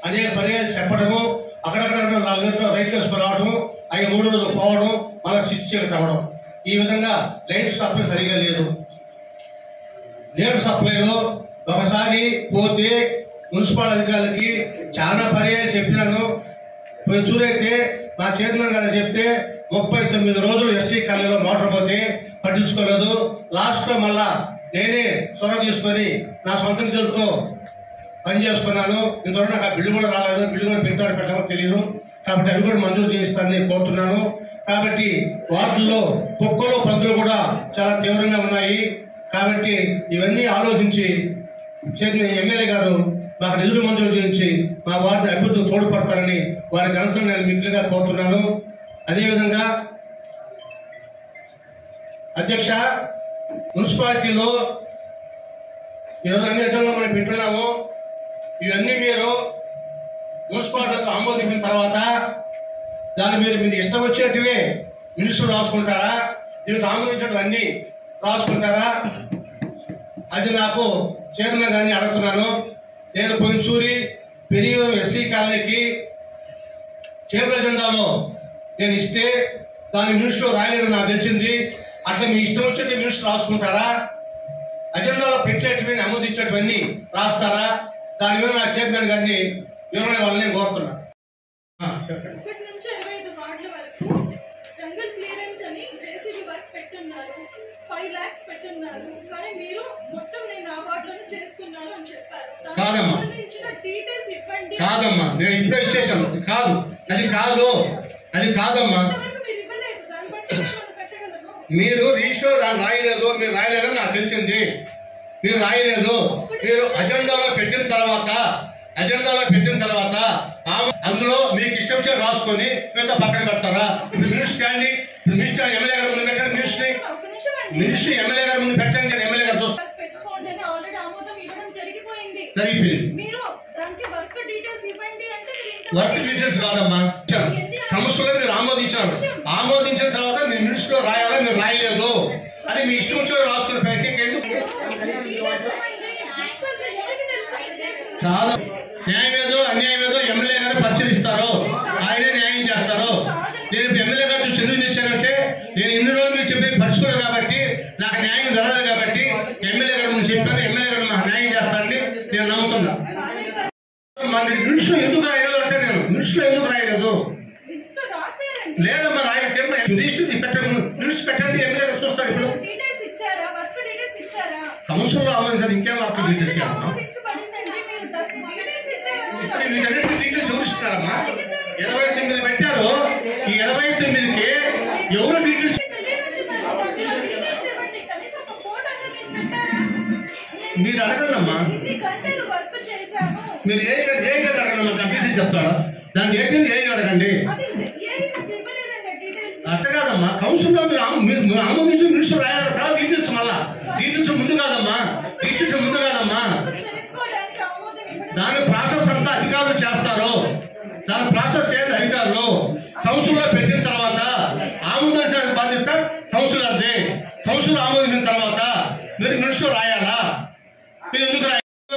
అనేక పర్యాలు చెప్పడము, అక్కడక్కడ 4 గంటలు లైట్లు వేసుకురావడము, అవి 3 రోజులు పోవడం, మళ్ళీ స్విచ్ చేయడం అవ్వడం. ఈ విధంగా లైట్ సప్లై సరిగా లేదు. నీరు సప్లైలో ఒకసారి పోతే మున్సిపల్ అధికారులకి చాలా పర్యాలు చెప్పినాను. కొంచెం చూరైతే మా చైర్మన్ గారు చెప్తే 39 రోజులు ఎస్టీ కాలనీలో మోటార్ పోతే పట్టించుకోలేదు. లాస్ట్లో మళ్ళా నేనే చొరవ తీసుకొని నా సొంత నిధులతో పనిచేసుకున్నాను. ఇంతవరకు నాకు ఆ బిల్లు కూడా రాలేదు, బిల్లు కూడా పెట్టామో తెలియదు. కాబట్టి అవి కూడా మంజూరు చేయిస్తానని కోరుతున్నాను. కాబట్టి వార్డుల్లో కుక్కలు పందులు కూడా చాలా తీవ్రంగా ఉన్నాయి. కాబట్టి ఇవన్నీ ఆలోచించి ఎమ్మెల్యే గారు మాకు నిధులు మంజూరు చేయించి మా వార్డుని అభివృద్ధికి తోడ్పడతారని వారి ఘనతను నేను మిత్రులుగా కోరుతున్నాను. అదేవిధంగా అధ్యక్ష, మున్సిపాలిటీలో ఈరోజు అన్ని ఎటల్లో మనం పెట్టున్నాము. ఇవన్నీ మీరు మున్సిపాలిటీలకు ఆమోదించిన తర్వాత దాన్ని మీరు ఇష్టం వచ్చేటివే మినిస్టర్ రాసుకుంటారా, దీనికి ఆమోదించడం అన్ని రాసుకుంటారా? అది నాకు చైర్మన్ గారిని అడుగుతున్నాను. నేను పొంచూరి పెరియవరం ఎస్సీ కాలనీకి కేబుల్ ఎజెండాలో నేను ఇస్తే దాని మినిస్టర్ రాయలేదని నాకు తెలిసింది. అట్లా మీ ఇష్టం వచ్చేటి మినిస్టర్ రాసుకుంటారా? అజెండాలో పెట్టేటివి ఆమోదించేటివన్నీ రాస్తారా? దాని మీద నా చైర్మన్ గారిని వివరణ వాళ్ళని కోరుతున్నా. జంగల్ క్లియరెన్స్ అని జేసీబీ వర్క్ పెట్టున్నారు, 5 lakhs పెట్టున్నారు. కానీ మీరు మొత్తం నేను ఆ వార్డులోనే చేసుకున్నాను అని చెప్పారు. కాదమ్మా, డీటెయిల్స్ ఇవ్వండి. కాదమ్మా, నేను ఇప్పుడే ఇచ్చేసాను. అది కాదమ్మా. మీరు రిజిస్టర్ దాన్ని రాయలేదు, మీరు రాయలేదని నాకు తెలిసింది. మీరు రాయలేదు. మీరు అజెండాలో పెట్టిన తర్వాత అందులో మీకు ఇష్టం వచ్చి రాసుకొని మిగతా పక్కన పెడతారా? ఇప్పుడు మినిస్టర్ ఎమ్మెల్యే గారి ముందు పెట్టండి. మినిస్టర్ ఎమ్మెల్యే గారి ముందు పెట్టండి. నేను ఎమ్మెల్యే గారు చూస్తాను. జరిగిపోయింది. వర్క్ డీటెయిల్స్ కాదమ్మా, సంస్థలో మీరు ఆమోదించిన తర్వాత మీరు మినిస్టర్ లో రాయాలని మీరు రాయలేదు. అది మీ ఇష్టం వచ్చి రాసుకున్న ప్రయత్నం ఎందుకు కాదు? న్యాయం ఏదో అన్యాయం ఏదో ఎమ్మెల్యే గారు పరిశీలిస్తారు, ఆయనే న్యాయం చేస్తారు. నేను ఎమ్మెల్యే గారు చూసి ఎందుకు తెచ్చానంటే నేను ఇన్ని రోజులు మీరు చెప్పి పరుచుకోలేదు కాబట్టి, నాకు న్యాయం జరగదు కాబట్టి ఎమ్మెల్యే గారు ముందు చెప్పాను. ఎమ్మెల్యే గారు నాకు న్యాయం చేస్తారని నేను నమ్ముతున్నా. మినిస్టర్ ఎందుకు రాయలేదు అంటే నేను మినిస్టర్ ఎందుకు రాయలేదు లేదమ్మా, రాయితే మినిస్టర్ పెట్టండి, ఎమ్మెల్యే గారు చూస్తారు. ఇప్పుడు సంవత్సరంలో అవ్వదు, ఇంకేం వర్క్ డీటెయిల్స్ వీటన్నిటి డీటెయిల్స్ చూపిస్తున్నారమ్మా. 29 పెట్టారు. ఈ 29కి ఎవరు డీటెయిల్స్ మీరు అడగండి అమ్మా. మీరు ఏ అడగండి కంప్లీట్ చెప్తారా? దాన్ని ఏంటి ఏ అడగండి. అట్ట కాదమ్మా, కౌన్సిల్లో మీరు ఆమోదించి మినిస్టర్ రాయాలి కదా. డీటెయిల్స్ మళ్ళా డీటెయిల్స్ ముందు కాదమ్మా, డీటెయిల్స్ ముందు కాదమ్మా. దాని ప్రాసెస్ అంతా అధికారులు చేస్తారు. దాని ప్రాసెస్ ఏంటి అధికారులు కౌన్సిల్లో పెట్టిన తర్వాత ఆమోదించడానికి బాధ్యత కౌన్సిలర్ది. కౌన్సిల్ ఆమోదించిన తర్వాత మీరు మినిస్టర్ రాయాలా? మీరు ఎందుకు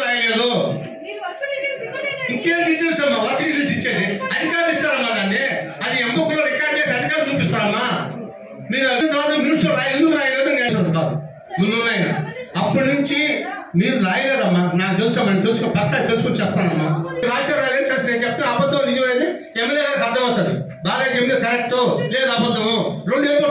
రాయలేదు? ఇంకేం డీటెయిల్స్ అమ్మా? వర్క్ డీటెయిల్స్ ఇచ్చేది అధికారులు ఇస్తారమ్మా. దాన్ని అది ఎంబుక్లో రికార్డ్ చేసి అధికారులు చూపిస్తారమ్మా. మీరు అడిగిన తర్వాత మినిస్టర్ ఎందుకు రాయలేదు నేను కాదు ముందున్నాయి. అప్పటి నుంచి మీరు రాయలేదమ్మా. నాకు తెలుసా, మనకు తెలుసు, పక్కా తెలుసుకొని చెప్తానమ్మా. రాశారు రాలేదు చేసి నేను చెప్తే అబద్ధం నిజమైంది ఎమ్మెల్యే గారికి అర్థమవుతుంది. బాగా చెప్పింది కరెక్ట్ లేదు అబద్ధము రెండు ఏదో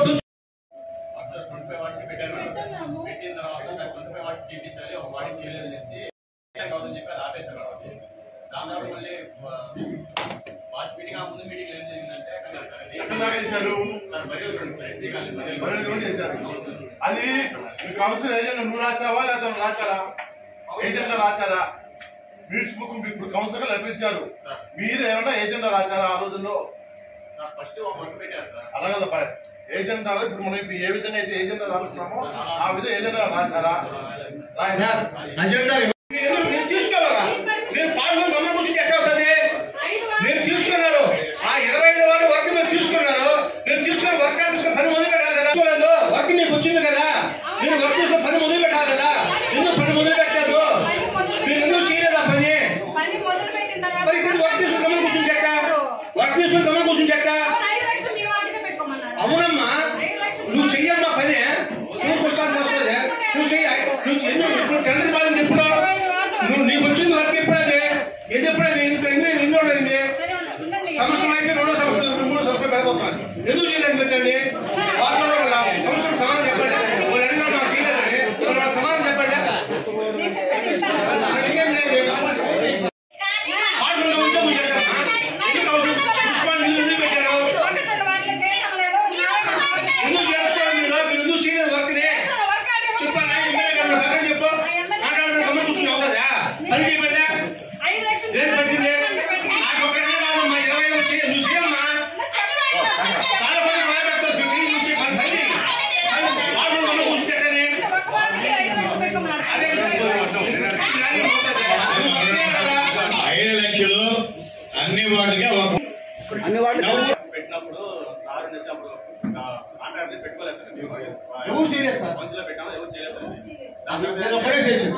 అది కౌన్సిల్ ఏజెంట్ నువ్వు రాసావా లేదా రాశారా? ఏజెంట్ రాశారా? మినిట్స్ బుక్ ఇప్పుడు కౌన్సిల్ గా లభించారు. మీరు ఏమన్నా ఏజెంట్ రాశారా ఆ రోజుల్లో? అలా కదా ఏజెంట్ ఇప్పుడు మనం ఇప్పుడు ఏ విధంగా అయితే ఏజెంట్ రాస్తున్నామో ఆ విధంగా ఏజెంట్ రాశారా? మీరు తీసుకోవాలా? మీరు పాల్గొని మమ్మల్ని గురించి ఎట్లా అవుతుంది? మీరు తీసుకున్నారు ఆ 25 వాళ్ళు వర్క్ మీరు తీసుకున్నారు. మీరు తీసుకుని వర్క్ తీసుకుని 10 మొదలు పెట్టాలి కదా. వర్క్ మీకు వచ్చింది కదా, మీరు వర్క్ తీసుకుని 10 మొదలు పెట్టాలి కదా. ఎందుకు 10 మొదలు పెట్టలేదు? మీరు ఎందుకు చేయలేదు ఆ పని? మరి ఇప్పుడు వర్క్ తీసుకుని గమని కూర్చుని చెక్క, వర్క్ తీసుకుని గమని కూర్చుని చెక్క. అవునమ్మా, నువ్వు చెయ్యమ్మా పని. నువ్వు పుస్తకానికి వస్తుంది, నువ్వు చెయ్యి. నువ్వు టెండర్ బాగా ఎప్పుడు నీకు వచ్చింది వర్క్ ఎప్పుడది ఎప్పుడైంది ఎన్నో అయింది సంవత్సరం అయితే 2వ సంవత్సరం 3వ సంవత్సరం పెడగొట్టాలి. ఎందుకు చేయలేదు పెట్టండి? వాటిలో సంవత్సరం సమాధానం చెప్పండి. వాళ్ళు అడిగిన నాకు చేయలేదని వాళ్ళు సమాధానం చెప్పండి. ఇంకేం లేదు వాటిలో ఉద్యోగం చేశామా? ఎందుకు పుష్పాన్ని ఎందుకు పెట్టారు? ఎందుకు చేసుకోవాలి? మీరు ఎందుకు చేయలేదు వర్క్ని చెప్పాలి. ఎమ్మెల్యే గారు పక్కన చెప్పు మాట్లాడుతున్న గమని కూర్చుని అవుతుందా? పని చెప్పండి. ఏం పట్టింది? నాకు ఒకటే కాదమ్మా, 25 నువ్వు చేయమ్మా. చాలా పని పెడతావు చెయ్యి, నువ్వు చేయి పని వాళ్ళు గమని కూర్చుని పెట్టని అదే 5 లక్షలు అన్ని వాటిగా అన్ని వాటికి పెట్టినప్పుడు సార్ వచ్చినప్పుడు కాంట్రాక్ట్ పెట్టుకోలేదు సార్. ఎవరు చేయలేదు సార్? మంచిలో పెట్టాము, ఎవరు చేయలేదు సార్. ఒకటే చేసి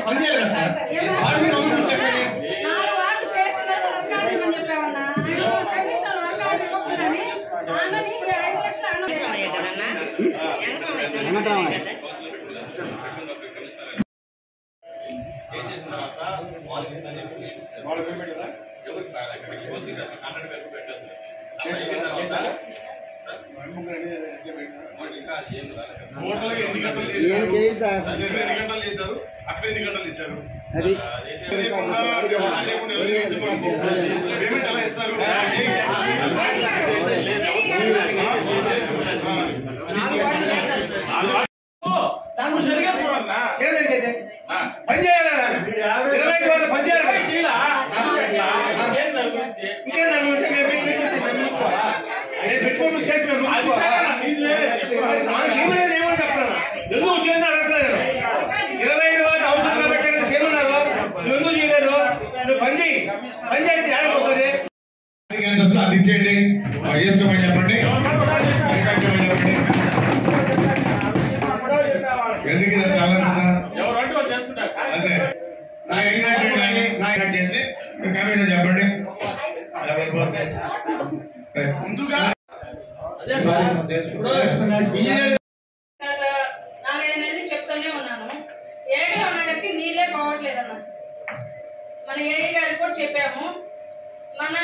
పని చేయాలి కదా సార్. అక్కడ ఎన్ని గంటలు ఇచ్చారు? పేమెంట్ ఎలా ఇస్తారు? పని చేయాలి. 25 వాళ్ళు పని చేయాలి. ఇంకేం పెట్టుకోవాలి చేసి ఏమని చెప్తాను? ఎందుకు చేయని అడగలేదు. 25 వాళ్ళు అవసరం కాబట్టి చేయమన్నారు. నువ్వు ఎందుకు చేయలేదు? నువ్వు పని చేయి, పని చేసి ఆడపోతుంది. అందించేయండి. చేసుకోమని చెప్పండి. ఎందుకు అదే నాకు చేసి చెప్పండి. ముందుగా చెప్తానే ఉన్నాను. ఏడీ అన్నకి నీళ్ళే పోవట్లేదన్న. మన ఏడీ గారికి కూడా చెప్పాము. మన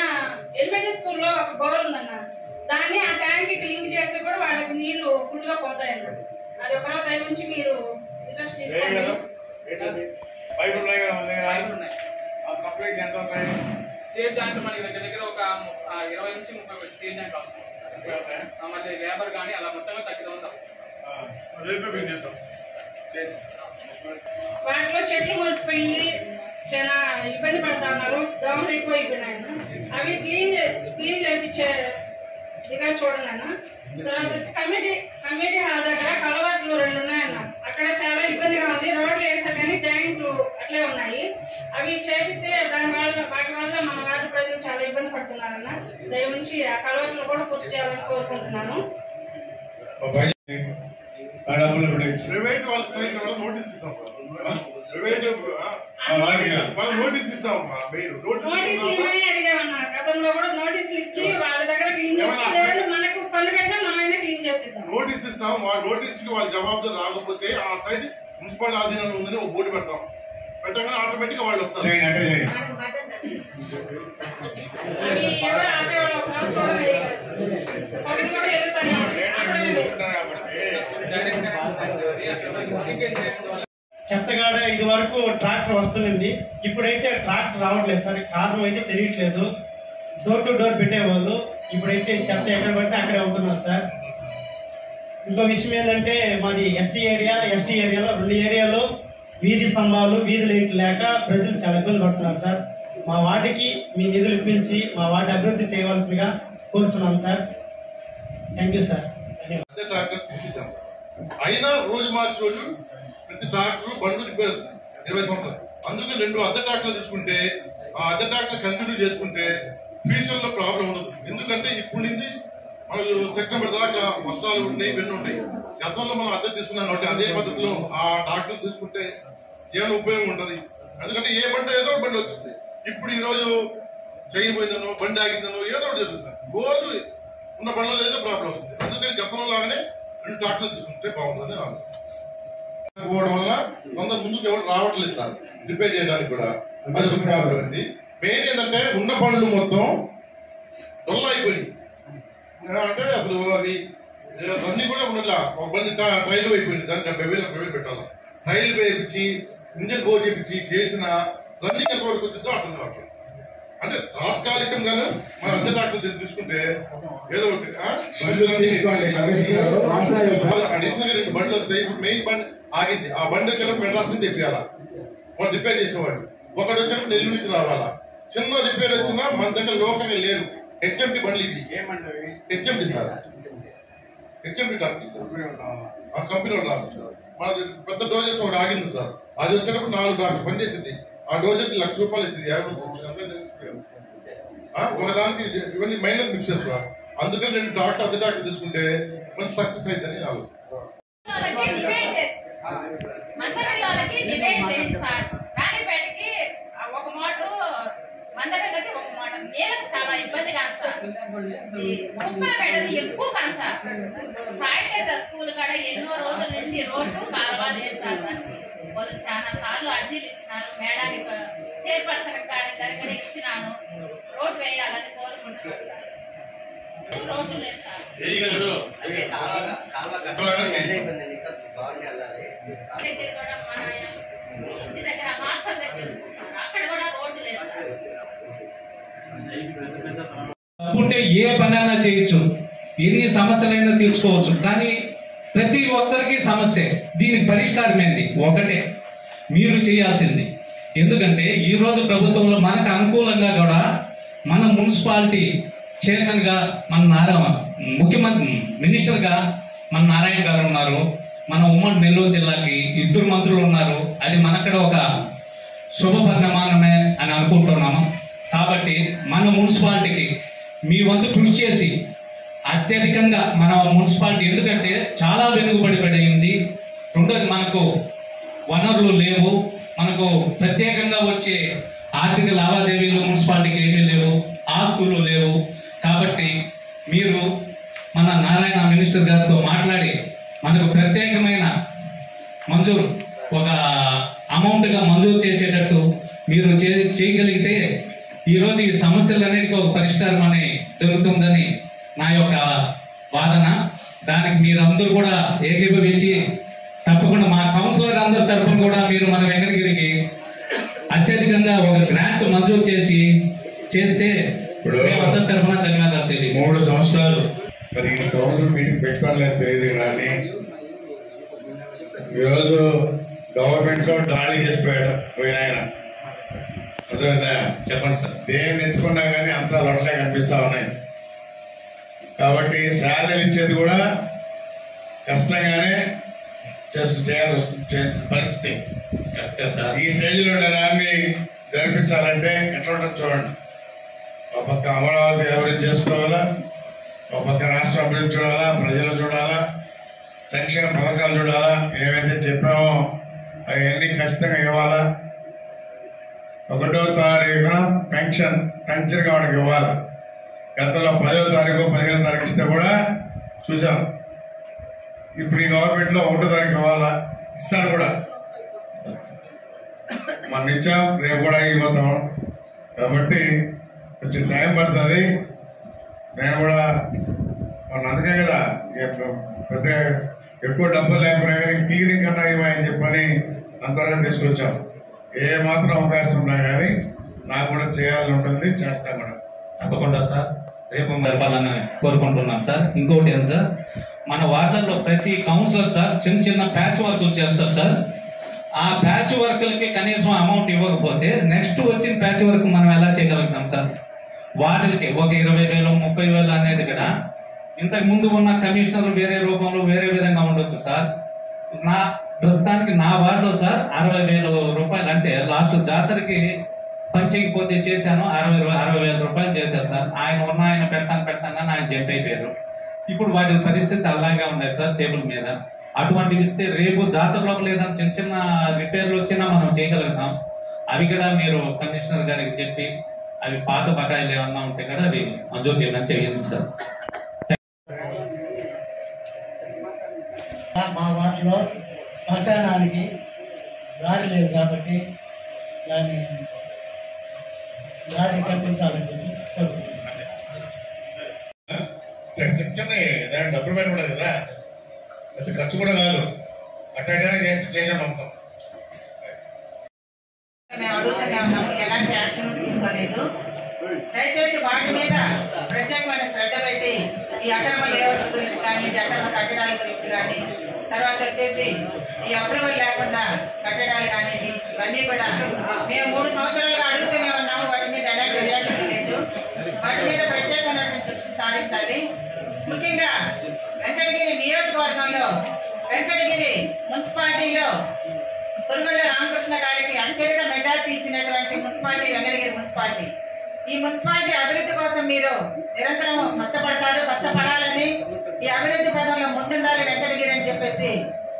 ఎలిమెంటరీ స్కూల్లో ఒక బోర్ ఉందన్న, దాన్ని ఆ ట్యాంక్ కి లింక్ చేస్తే కూడా వాళ్ళకి నీళ్లు ఫుల్ గా పోతాయన్న. అది ఒకరో దయ నుంచి మీరు ఇంట్రెస్ట్ తీసుకోండి. కంప్లీట్ ఎంత ఉంటాయి? సేఫ్ జాయింట్ మనకి దగ్గర ఒక 20 నుంచి 30 సేఫ్ జాయింట్ అవసరం. మళ్ళీ లేబర్ కానీ అలా మొత్తంగా 30,000 వాటిలో చెట్లు మొలిసిపోయి చాలా ఇబ్బంది పడతా ఉన్నారు. దోమలు ఎక్కువ అయిపోయినాయి. అవి క్లీన్ చేయించే ఇదిగా చూడండి అన్న. తర్వాత వచ్చి కమ్యూనిటీ హాల్ దగ్గర కలవాట్లు 2 ఉన్నాయన్న. అక్కడ చాలా ఇబ్బందిగా ఉంది. రోడ్లు వేసా కానీ జాయింట్లు అట్లే ఉన్నాయి. అవి చేపిస్తే వాటి వల్ల మన వార్డు ప్రజలు చాలా ఇబ్బంది పడుతున్నారన్న. దయవుంచి ఆ కలవాట్లు కూడా పూర్తి చేయాలని కోరుకుంటున్నాను. ప్రైవేట్ వాళ్ళ సైడ్ వల్ల నోటీస్ ఇస్తాం. ప్రైవేట్ వాళ్ళ నోటీస్ ఇస్తాం. నోటీసులు ఇవ్వని అడిగామన్నా. గతంలో కూడా నోటీసులు ఇచ్చి వాళ్ళ దగ్గర క్లీన్ చేసి మనకు పన్ను కట్టినా మనమైనా క్లీన్ చేపిస్తాం. నోటీస్ ఇస్తాం. వాళ్ళ నోటీసుకి వాళ్ళ జవాబుదారు రాకపోతే ఆ సైడ్ మున్సిపాలిటీ ఆధీనంలో ఉందని ఒక బోర్డు పెడతాం. పెట్టగానే ఆటోమేటిక్ వాళ్ళు వస్తారు. చెత్తగాడ ఇది వరకు ట్రాక్టర్ వస్తుంది. ఇప్పుడైతే ట్రాక్టర్ రావట్లేదు సార్. కారణం అయితే తెలియట్లేదు. డోర్ టు డోర్ పెట్టేవాళ్ళు. ఇప్పుడైతే చెత్త ఎక్కడ పడితే అక్కడే ఉంటున్నారు సార్. ఇంకో విషయం ఏంటంటే మాది ఎస్సీ ఏరియా, ఎస్టీ ఏరియాలో 2 ఏరియాలో వీధి స్తంభాలు, వీధి లైట్లు లేక ప్రజలు చాలా ఇబ్బంది పడుతున్నారు సార్. మా వార్డుకి మీ నిధులు ఇప్పించి మా వార్డు అభివృద్ధి చేయవలసిందిగా కోరుచున్నాం సార్. Thank you sir. అదే ట్రాక్టర్ తీసేసాం. అయినా రోజు మార్చి రోజు ప్రతి ట్రాక్టర్ బండ్లు రిపేర్ 20 సంవత్సరాలు. అందుకే 2 అద్దె ట్రాక్టర్లు తీసుకుంటే ఆ అద్దె ట్రాక్టర్ కంటిన్యూ చేసుకుంటే ఫ్యూచర్ లో ప్రాబ్లం ఉండదు. ఎందుకంటే ఇప్పటి నుంచి మనకు సెప్టెంబర్ దాకా వర్షాలు ఉన్నాయి, ఇవన్నీ ఉన్నాయి. గతంలో మనం అద్దె తీసుకున్నాం కాబట్టి అదే పద్ధతిలో ఆ ట్రాక్టర్ తీసుకుంటే ఏమైనా ఉపయోగం ఉంటుంది. ఎందుకంటే ఏ బండి ఏదో బండి వచ్చింది. ఇప్పుడు ఈ రోజు చైన్ పోయిందనో, బండి ఆగిందనో ఏదో ఒకటి జరుగుతుంది. రోజు ఉన్న బండ్లలో ఏదో ప్రాబ్లం వస్తుంది. అందుకని గతంలో లాగానే 2 ట్రాక్టర్లు తీసుకుంటే బాగుంటుందని ఆలోచన వల్ల కొందరు ముందుకు ఎవరు రావట్లేదు సార్ రిపేర్ చేయడానికి కూడా. అది ఒక ప్రాబ్లం ఉంది. మెయిన్ ఏంటంటే ఉన్న బండ్లు మొత్తం డొల్ల అయిపోయి అంటే అసలు అవి అన్ని కూడా ఉండట్లా. ఒక బండి ట్రైల్ అయిపోయింది. దానికి 70,000 పెట్టాలి. ట్రైల్ వేయించి ఇంజన్ బోర్ చేయించి చేసిన రన్నింగ్ ఎంత వరకు వచ్చిందో అర్థం కావట్లేదు. అంటే తాత్కాలికంగానే మన అద్దె ట్రాక్టర్ తీసుకుంటే ఏదో ఒకటి అడిషనల్ 2 బండ్లు వస్తాయి. ఇప్పుడు మెయిన్ బండి ఆగింది. ఆ బండి వచ్చేటప్పుడు మెడ్రాస్ నుంచి తెప్పియాలా, వాళ్ళు రిపేర్ చేసేవాడు. ఒకటి వచ్చేటప్పుడు నెల్లూరు నుంచి రావాలా. చిన్న రిపేర్ వచ్చినా మన దగ్గర లోకల్ లేరు. హెచ్ఎండి బండ్లు ఇవి. HMD sir, HMD company sir. ఆ కంపెనీ వాళ్ళు రాస్తున్నారు. మన పెద్ద డోజర్స్ ఒకటి ఆగింది సార్. అది వచ్చేటప్పుడు 4 డాక్టర్ పనిచేసింది. ఆ డోజర్కి ₹1,00,000 ఇస్తుంది. 50 ఒకదానికి ఇవన్నీ మైనర్ మిక్సర్స్ సార్. అందుకని 2 ట్రాక్టర్ అద్దె ట్రాక్టర్ తీసుకుంటే మంచి సక్సెస్ అవుతుందని ఆలోచన. ఒక మోటారు మందగడ్డకి ఒక మోటార్ నేలకు చాలా ఇబ్బందిగా సార్. కుక్కలు పెట్టదు ఎక్కువ కాదు సార్. సాయితేజ స్కూల్ కాడ ఎన్నో రోజుల నుంచి రోడ్డు కాలువలు వేస్తారు. వాళ్ళు చాలా సార్లు అర్జీలు ఇచ్చినారు. మేడానికి చైర్పర్సన్ కానీ దగ్గర ఇచ్చినాను. రోడ్డు వేయాలని కోరుకుంటున్నాను సార్. రోడ్డు లేదు సార్. దగ్గర కూడా మన ఇంటి దగ్గర హాస్టల్ దగ్గర సార్. అక్కడ కూడా రోడ్డు లేదు సార్. ఉంటే ఏ పనైనా చేయొచ్చు, ఎన్ని సమస్యలైనా తీర్చుకోవచ్చు. కానీ ప్రతి ఒక్కరికి సమస్య. దీనికి పరిష్కారం ఏంటి? ఒకటే మీరు చేయాల్సింది. ఎందుకంటే ఈ రోజు ప్రభుత్వంలో మనకు అనుకూలంగా కూడా మన మున్సిపాలిటీ చైర్మన్ గా మన ముఖ్యమంత్రి మినిస్టర్ గా మన నారాయణ గారు ఉన్నారు. మన ఉమ్మడి నెల్లూరు జిల్లాకి 2 మంత్రులు ఉన్నారు. అది మనక్కడ ఒక శుభ పరిణామమే అని అనుకుంటున్నాము. కాబట్టి మన మున్సిపాలిటీకి మీ వంతు కృషి చేసి అత్యధికంగా మన మున్సిపాలిటీ, ఎందుకంటే చాలా వెనుకబడి పడింది. రెండోది మనకు వనరులు లేవు. మనకు ప్రత్యేకంగా వచ్చే ఆర్థిక లావాదేవీలు మున్సిపాలిటీకి ఏమీ లేవు, ఆస్తులు లేవు. కాబట్టి మీరు మన నారాయణ మినిస్టర్ గారితో మాట్లాడి మనకు ప్రత్యేకమైన మంజూరు ఒక అమౌంట్గా మంజూరు చేసేటట్టు మీరు చేయగలిగితే ఈరోజు ఈ సమస్యలన్నిటికీ ఒక పరిష్కారం అని దొరుకుతుందని నా యొక్క వాదన. దానికి మీరందరూ కూడా ఏకీభవించి తప్పకుండా మా కౌన్సిలర్ అందరి తరఫున కూడా మీరు మన వెంకటగిరికి అత్యధికంగా ఒక గ్రాంట్ మంజూరు చేస్తే అందరి తరఫున ధన్యవాదాలు తెలియదు. 3 సంవత్సరాలు మరి కౌన్సిల్ మీటింగ్ పెట్టుకోవాలని తెలియదు. కానీ ఈరోజు గవర్నమెంట్ లో దాడి చేసిపోయాడు పోయిన ఆయన. అర్థమైందా? చెప్పండి సార్. దేన్ని ఎత్తుకున్నా కానీ అంతా లొట్లే కనిపిస్తా ఉన్నాయి. కాబట్టి శాలరీలు ఇచ్చేది కూడా కష్టంగానే చేయాల్సి వస్తుంది పరిస్థితి. ఈ స్టేజ్ లో దాన్ని జరిపించాలంటే ఎట్లా ఉంటుంది చూడండి. ఒక పక్క అమరావతి అభివృద్ధి చేసుకోవాలా, ఒక పక్క రాష్ట్ర అభివృద్ధి చూడాలా, ప్రజలు చూడాలా, సంక్షేమ పథకాలు చూడాలా, ఏవైతే చెప్పామో అవన్నీ ఖచ్చితంగా ఇవ్వాలా. 1వ తారీఖున పెన్షన్గా వాడికి ఇవ్వాలి. గతంలో 10వ తారీఖు 15వ తారీఖు ఇస్తే కూడా చూసాం. ఇప్పుడు ఈ గవర్నమెంట్ లో 1వ తారీఖు ఇవ్వాలా, ఇస్తాడు కూడా. మనం ఇచ్చాం, రేపు కూడా ఇవ్వతాం. కాబట్టి కొంచెం టైం పడుతుంది. నేను కూడా మన అందుకే కదా పెద్ద ఎక్కువ డబ్బులు లేకపోయినా కానీ క్లినిక్ అన్నా ఇవ్వని చెప్పని అంతవరకు తీసుకొచ్చాం. ఏ మాత్రం అవకాశం ఉన్నా కానీ నాకు కూడా చేయాలని ఉంటుంది, చేస్తాం కూడా. తప్పకుండా సార్, రేపు జరపాలని కోరుకుంటున్నాం సార్. ఇంకోటి ఏం సార్, మన వార్డుల్లో ప్రతి కౌన్సిలర్ సార్ చిన్న చిన్న ప్యాచ్ వర్క్లు చేస్తారు సార్. ఆ ప్యాచ్ వర్క్లకి కనీసం అమౌంట్ ఇవ్వకపోతే నెక్స్ట్ వచ్చిన ప్యాచ్ వర్క్ మనం ఎలా చేయగలుగుతాం సార్? వాటికి ఒక 20,000 30,000 అనేది కూడా ఇంతకు ముందు ఉన్న కమిషనర్లు వేరే రూపంలో వేరే విధంగా ఉండొచ్చు సార్. ప్రస్తుతానికి నా వార్డులో సార్ 60,000 రూపాయలు, అంటే లాస్ట్ జాతరకి పంచకపోతే చేశాను 60,000 రూపాయలు చేశారు సార్. ఆయన పెడతాను ఆయన జంప్ అయిపోయారు. ఇప్పుడు వాటి పరిస్థితి అలాగే ఉన్నాయి సార్ టేబుల్ మీద. అటువంటివి ఇస్తే రేపు జాతరలో లేదా చిన్న చిన్న రిపేర్లు వచ్చినా మనం చేయగలుగుతాం. అవి కూడా మీరు కమిషనర్ గారికి చెప్పి అవి పాత బకాయిలు ఏమన్నా ఉంటే కూడా అవి మంజూరు చేయమని చేయండి సార్. మా వార్డులో శ్మశానానికి దారి లేదు కాబట్టి దాన్ని దారి కల్పించాలని చెప్పి కోరుకుంటున్నాను. చిన్న డబ్బులు పెట్టకూడదు కదా, అది ఖర్చు కూడా కాదు. అట్లా చేసాం మొత్తం. మేము అడుగుతూనే ఉన్నాము, ఎలాంటి యాక్షన్ తీసుకోలేదు. దయచేసి వాటి మీద ప్రత్యేకమైన శ్రద్ధ పెట్టి ఈ అక్రమ లేఅవుట్ గురించి కానీ, అక్రమ కట్టడాల గురించి కానీ, తర్వాత వచ్చేసి ఈ అప్రూవల్ లేకుండా కట్టడాలు కానీ ఇవన్నీ కూడా మేము 3 సంవత్సరాలుగా అడుగుతూనే ఉన్నాము. వాటి మీద ఎలాంటి రియాక్షన్ లేదు. వాటి మీద ప్రత్యేకమైనటువంటి దృష్టి సారించాలి. ముఖ్యంగా వెంకటగిరి నియోజకవర్గంలో, వెంకటగిరి మున్సిపాలిటీలో కురుగొండ రామకృష్ణ గారికి అత్యధిక మెజార్టీ ఇచ్చినటువంటి మున్సిపాలిటీ వెంకటగిరి మున్సిపాలిటీ. ఈ మున్సిపాలిటీ అభివృద్ధి కోసం మీరు నిరంతరం కష్టపడాలని, ఈ అభివృద్ధి పదంలో ముందుండాలి వెంకటగిరి అని చెప్పేసి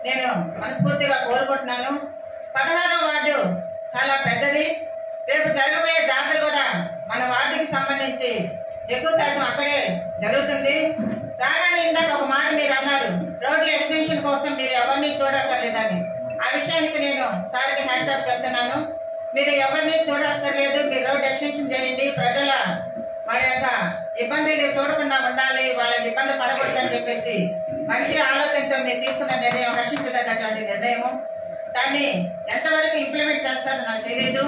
నేను మనస్ఫూర్తిగా కోరుకుంటున్నాను. 16వ వార్డు చాలా పెద్దది. రేపు జరగబోయే జాతర కూడా మన వార్డుకి సంబంధించి ఎక్కువ శాతం అక్కడే జరుగుతుంది. రాగానే ఇందాక ఒక మాట మీరు అన్నారు, రోడ్ల ఎక్స్టెన్షన్ కోసం మీరు ఎవరిని చూడక్కర్లేదని. ఆ విషయానికి నేను సార్కి హ్యాట్సాప్ చెప్తున్నాను. మీరు ఎవరిని చూడక్కర్లేదు, మీరు రోడ్ ఎక్స్టెన్షన్ చేయండి. ప్రజల వాళ్ళ యొక్క ఇబ్బందులు చూడకుండా ఉండాలి, వాళ్ళకి ఇబ్బంది పడకూడదని చెప్పేసి మంచి ఆలోచనతో మీరు తీసుకున్న నిర్ణయం హర్షించదగ్గటువంటి నిర్ణయము. దాన్ని ఎంతవరకు ఇంప్లిమెంట్ చేస్తారో నాకు తెలియదు.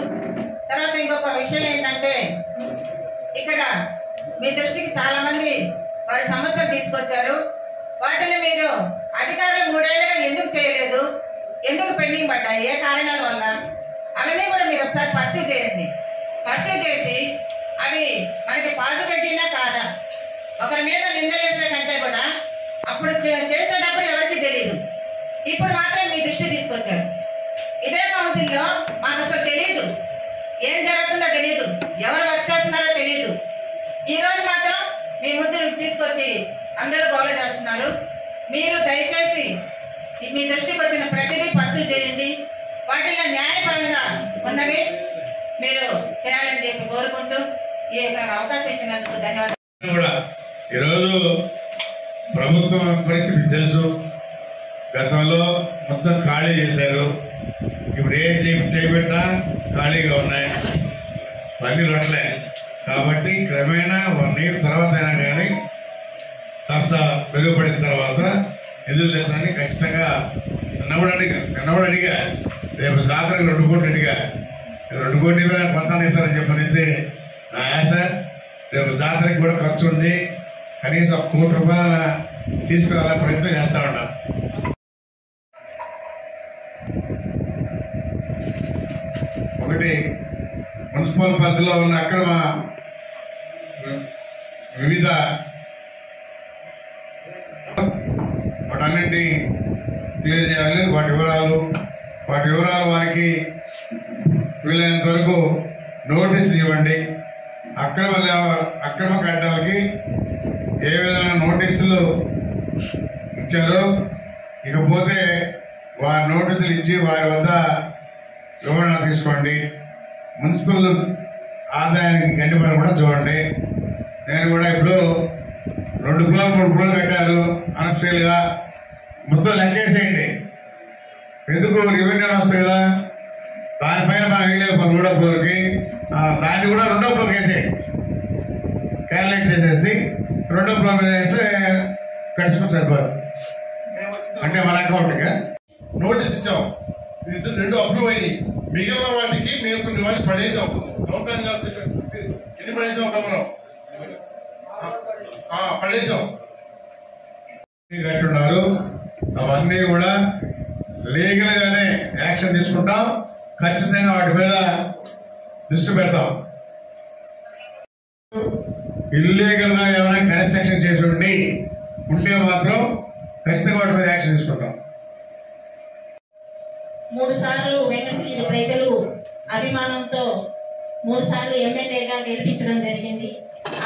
తర్వాత ఇంకొక విషయం ఏంటంటే, ఇక్కడ మీ దృష్టికి చాలా మంది వారి సమస్యలు తీసుకొచ్చారు. వాటిని మీరు అధికారులు 3 ఏళ్లుగా ఎందుకు చేయలేదు, ఎందుకు పెండింగ్ పడ్డాయి, ఏ కారణాల వల్ల, అవన్నీ కూడా మీరు ఒకసారి పర్సీవ్ చేయండి. పర్సీవ్ చేసి అవి మనకి పాజిబిలిటీనా కాదా, ఒకరి మీద నిందలేసే కంటే కూడా అప్పుడు చేసేటప్పుడు ఎవరికి తెలియదు, ఇప్పుడు మాత్రం మీ దృష్టి తీసుకొచ్చారు. ఇదే కౌన్సిల్లో మాకు అసలు తెలియదు, ఏం జరుగుతుందో తెలియదు, ఎవరు వర్క్ చేస్తున్నారో తెలియదు. ఈ రోజు మాత్రం మీ ముందు తీసుకొచ్చి అందరూ గౌరవ చేస్తున్నారు. మీరు దయచేసి మీ దృష్టికి వచ్చిన ప్రతిదీ పర్సీవ్ చేయండి. వాటిల్లో న్యాయపరంగా ఉన్నవి మీరు చేయాలని చెప్పి కోరుకుంటూ ఈ అవకాశం ఇచ్చినందుకు ధన్యవాదాలు. ఈరోజు ప్రభుత్వం పరిస్థితి తెలుసు. గతంలో మొత్తం ఖాళీ చేశారు. ఇప్పుడు ఏం చేపెట్టినా ఖాళీగా ఉన్నాయి, పని రట్లే. కాబట్టి క్రమేణా 1 year తర్వాత అయినా కానీ కాస్త మెరుగుపడిన తర్వాత నిధులు తెచ్చడానికి ఖచ్చితంగా నిన్నప్పుడు అడిగా రేపు జాతరకు 2 కోట్లు అడిగా. 2 కోట్లు కొంత ఇస్తారని చెప్పనేసి నా ఆశ. రేపు జాతరకి కూడా ఖర్చు ఉంది, కనీసం 1 కోటి రూపాయల తీసుకురావాలని ప్రయత్నం చేస్తా ఉన్నా. మున్సిపల్ పరిధిలో ఉన్న అక్రమ వివిధ వాటన్నింటినీ క్లియర్ చేయాలి. వాటి వివరాలు వారికి వీలైనంత వరకు నోటీసులు ఇవ్వండి. అక్రమ కట్టడాలకి ఏ విధమైన నోటీసులు ఇచ్చారో ఇకపోతే వారి నోటీసులు ఇచ్చి వారి వద్ద వివరణ తీసుకోండి. మున్సిపల్ ఆదాయానికి గండిపడి కూడా చూడండి. నేను కూడా ఇప్పుడు 2 ఫ్లోర్ 3 ఫ్లోర్ కట్టారు అనఫిషియల్గా, మొత్తం లెక్కేసేయండి. ఎందుకు రెవెన్యూ వస్తుంది కదా, దానిపైన మనం వేయలేదు 3వ ఫ్లోర్కి, దాన్ని కూడా 2వ ఫ్లోర్కి వేసేయండి. క్యాలిక్యులేట్ చేసేసి 2వ ఫ్లోర్ మీద వేస్తే కట్టుకుని సరిపోదు. అంటే మన అకౌంట్గా నోటీస్ ఇచ్చాం, 2 అప్రూవ్ అయ్యి మిగిలిన వాటికి మేము కొన్ని వాటికి పడేసాం. గవర్నమెంట్ గారు ఎన్ని పడేసాం మనం పడేసాం కట్టున్నారు. అవన్నీ కూడా లీగల్ గానే యాక్షన్ తీసుకుంటాం. ఖచ్చితంగా వాటి మీద దృష్టి పెడతాం. ఇల్లీగల్ గా ఏమైనా కన్స్ట్రక్షన్ చేసి ఉంటే మాత్రం ఖచ్చితంగా వాటి మీద యాక్షన్ తీసుకుంటాం. 3 సార్లు వెంకటగిరి ప్రజలు అభిమానంతో 3 సార్లు ఎమ్మెల్యేగా గెలిపించడం జరిగింది.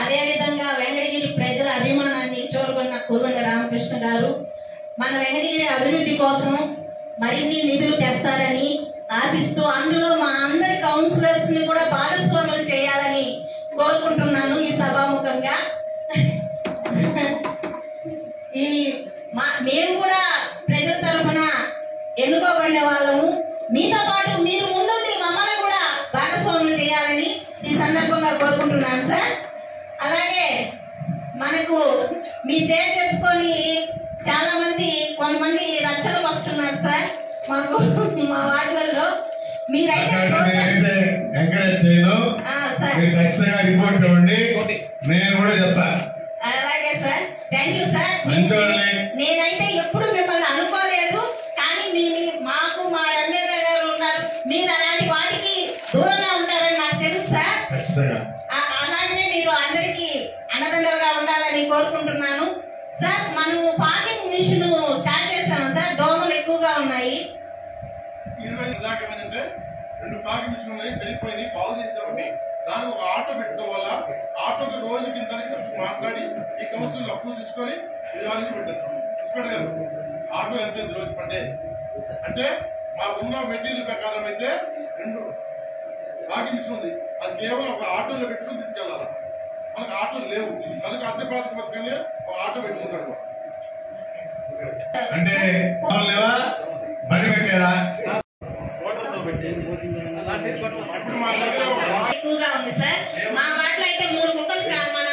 అదేవిధంగా వెంకటగిరి ప్రజల అభిమానాన్ని చూరుకున్న కురుగొండ రామకృష్ణ గారు మన వెంకటగిరి అభివృద్ధి కోసం మరిన్ని నిధులు తెస్తారని ఆశిస్తూ, అందులో మా అందరి కౌన్సిలర్స్ ని కూడా భాగస్వాములు చేయాలని కోరుకుంటున్నాను ఈ సభాముఖంగా. మేము కూడా ప్రజల తరఫున ఎన్నుకోబడిన వాళ్ళము, మీతో పాటు మీరు ముందుండి మమ్మల్ని కూడా భాగస్వాములు చేయాలని ఈ సందర్భంగా కోరుకుంటున్నాను సార్. అలాగే మనకు మీ పేరు చెప్పుకొని చాలా మంది కొంతమంది రచ్చలకు వస్తున్నారు సార్ మాకు మా వార్డులలో. మీరైతే ఎంకరేజ్ చేయను, ఖచ్చితంగా రిపోర్ట్ ఇవ్వండి, నేను కూడా చెప్తా. అలాగే సార్, థ్యాంక్ యూ సార్. మంచోళ్ళని నేనైతే ఎప్పుడు మిమ్మల్ని అనుకోలేదు, కానీ మాకు మా ఎమ్మెల్యే గారు ఉన్నారు, మీరు అలాంటి వాటికి దూరంగా ఉంటారని నాకు తెలుసు సార్. అలాగే మీరు అందరికీ అండదండలుగా ఉండాలని కోరుకుంటున్నాను సార్. మనం ఫాగింగ్ మిషన్ స్టార్ట్ చేస్తాము సార్, దోమలు ఎక్కువగా ఉన్నాయి. 2 ఫాగింగ్ మిషన్ ఉన్నాయి, చెడిపోయినాయి, బాగు చేసామని దానికి ఒక ఆటో పెట్టుకోవాలా, ఆటోకి రోజు కింద మాట్లాడి ఈ కౌన్సిల్ అప్రూవ్ తీసుకొని పెట్టారు. ఆటో ఎంత రోజు పడ్డే అంటే మాకున్న మెటీరియల్ ప్రకారం అయితే 2 ఫాగింగ్ మిషన్ ఉంది, అది కేవలం ఒక ఆటోలో పెట్టుకుని తీసుకెళ్లాలా. మనకు ఆటోలు లేవు కనుక అద్దె ప్రాతిపదికనే ఒక ఆటో పెట్టుకుంటాడు. అంటే బండి పెట్టారా ఎక్కువగా ఉంది సార్. మా వాటిలో అయితే 3 కుక్కలు మన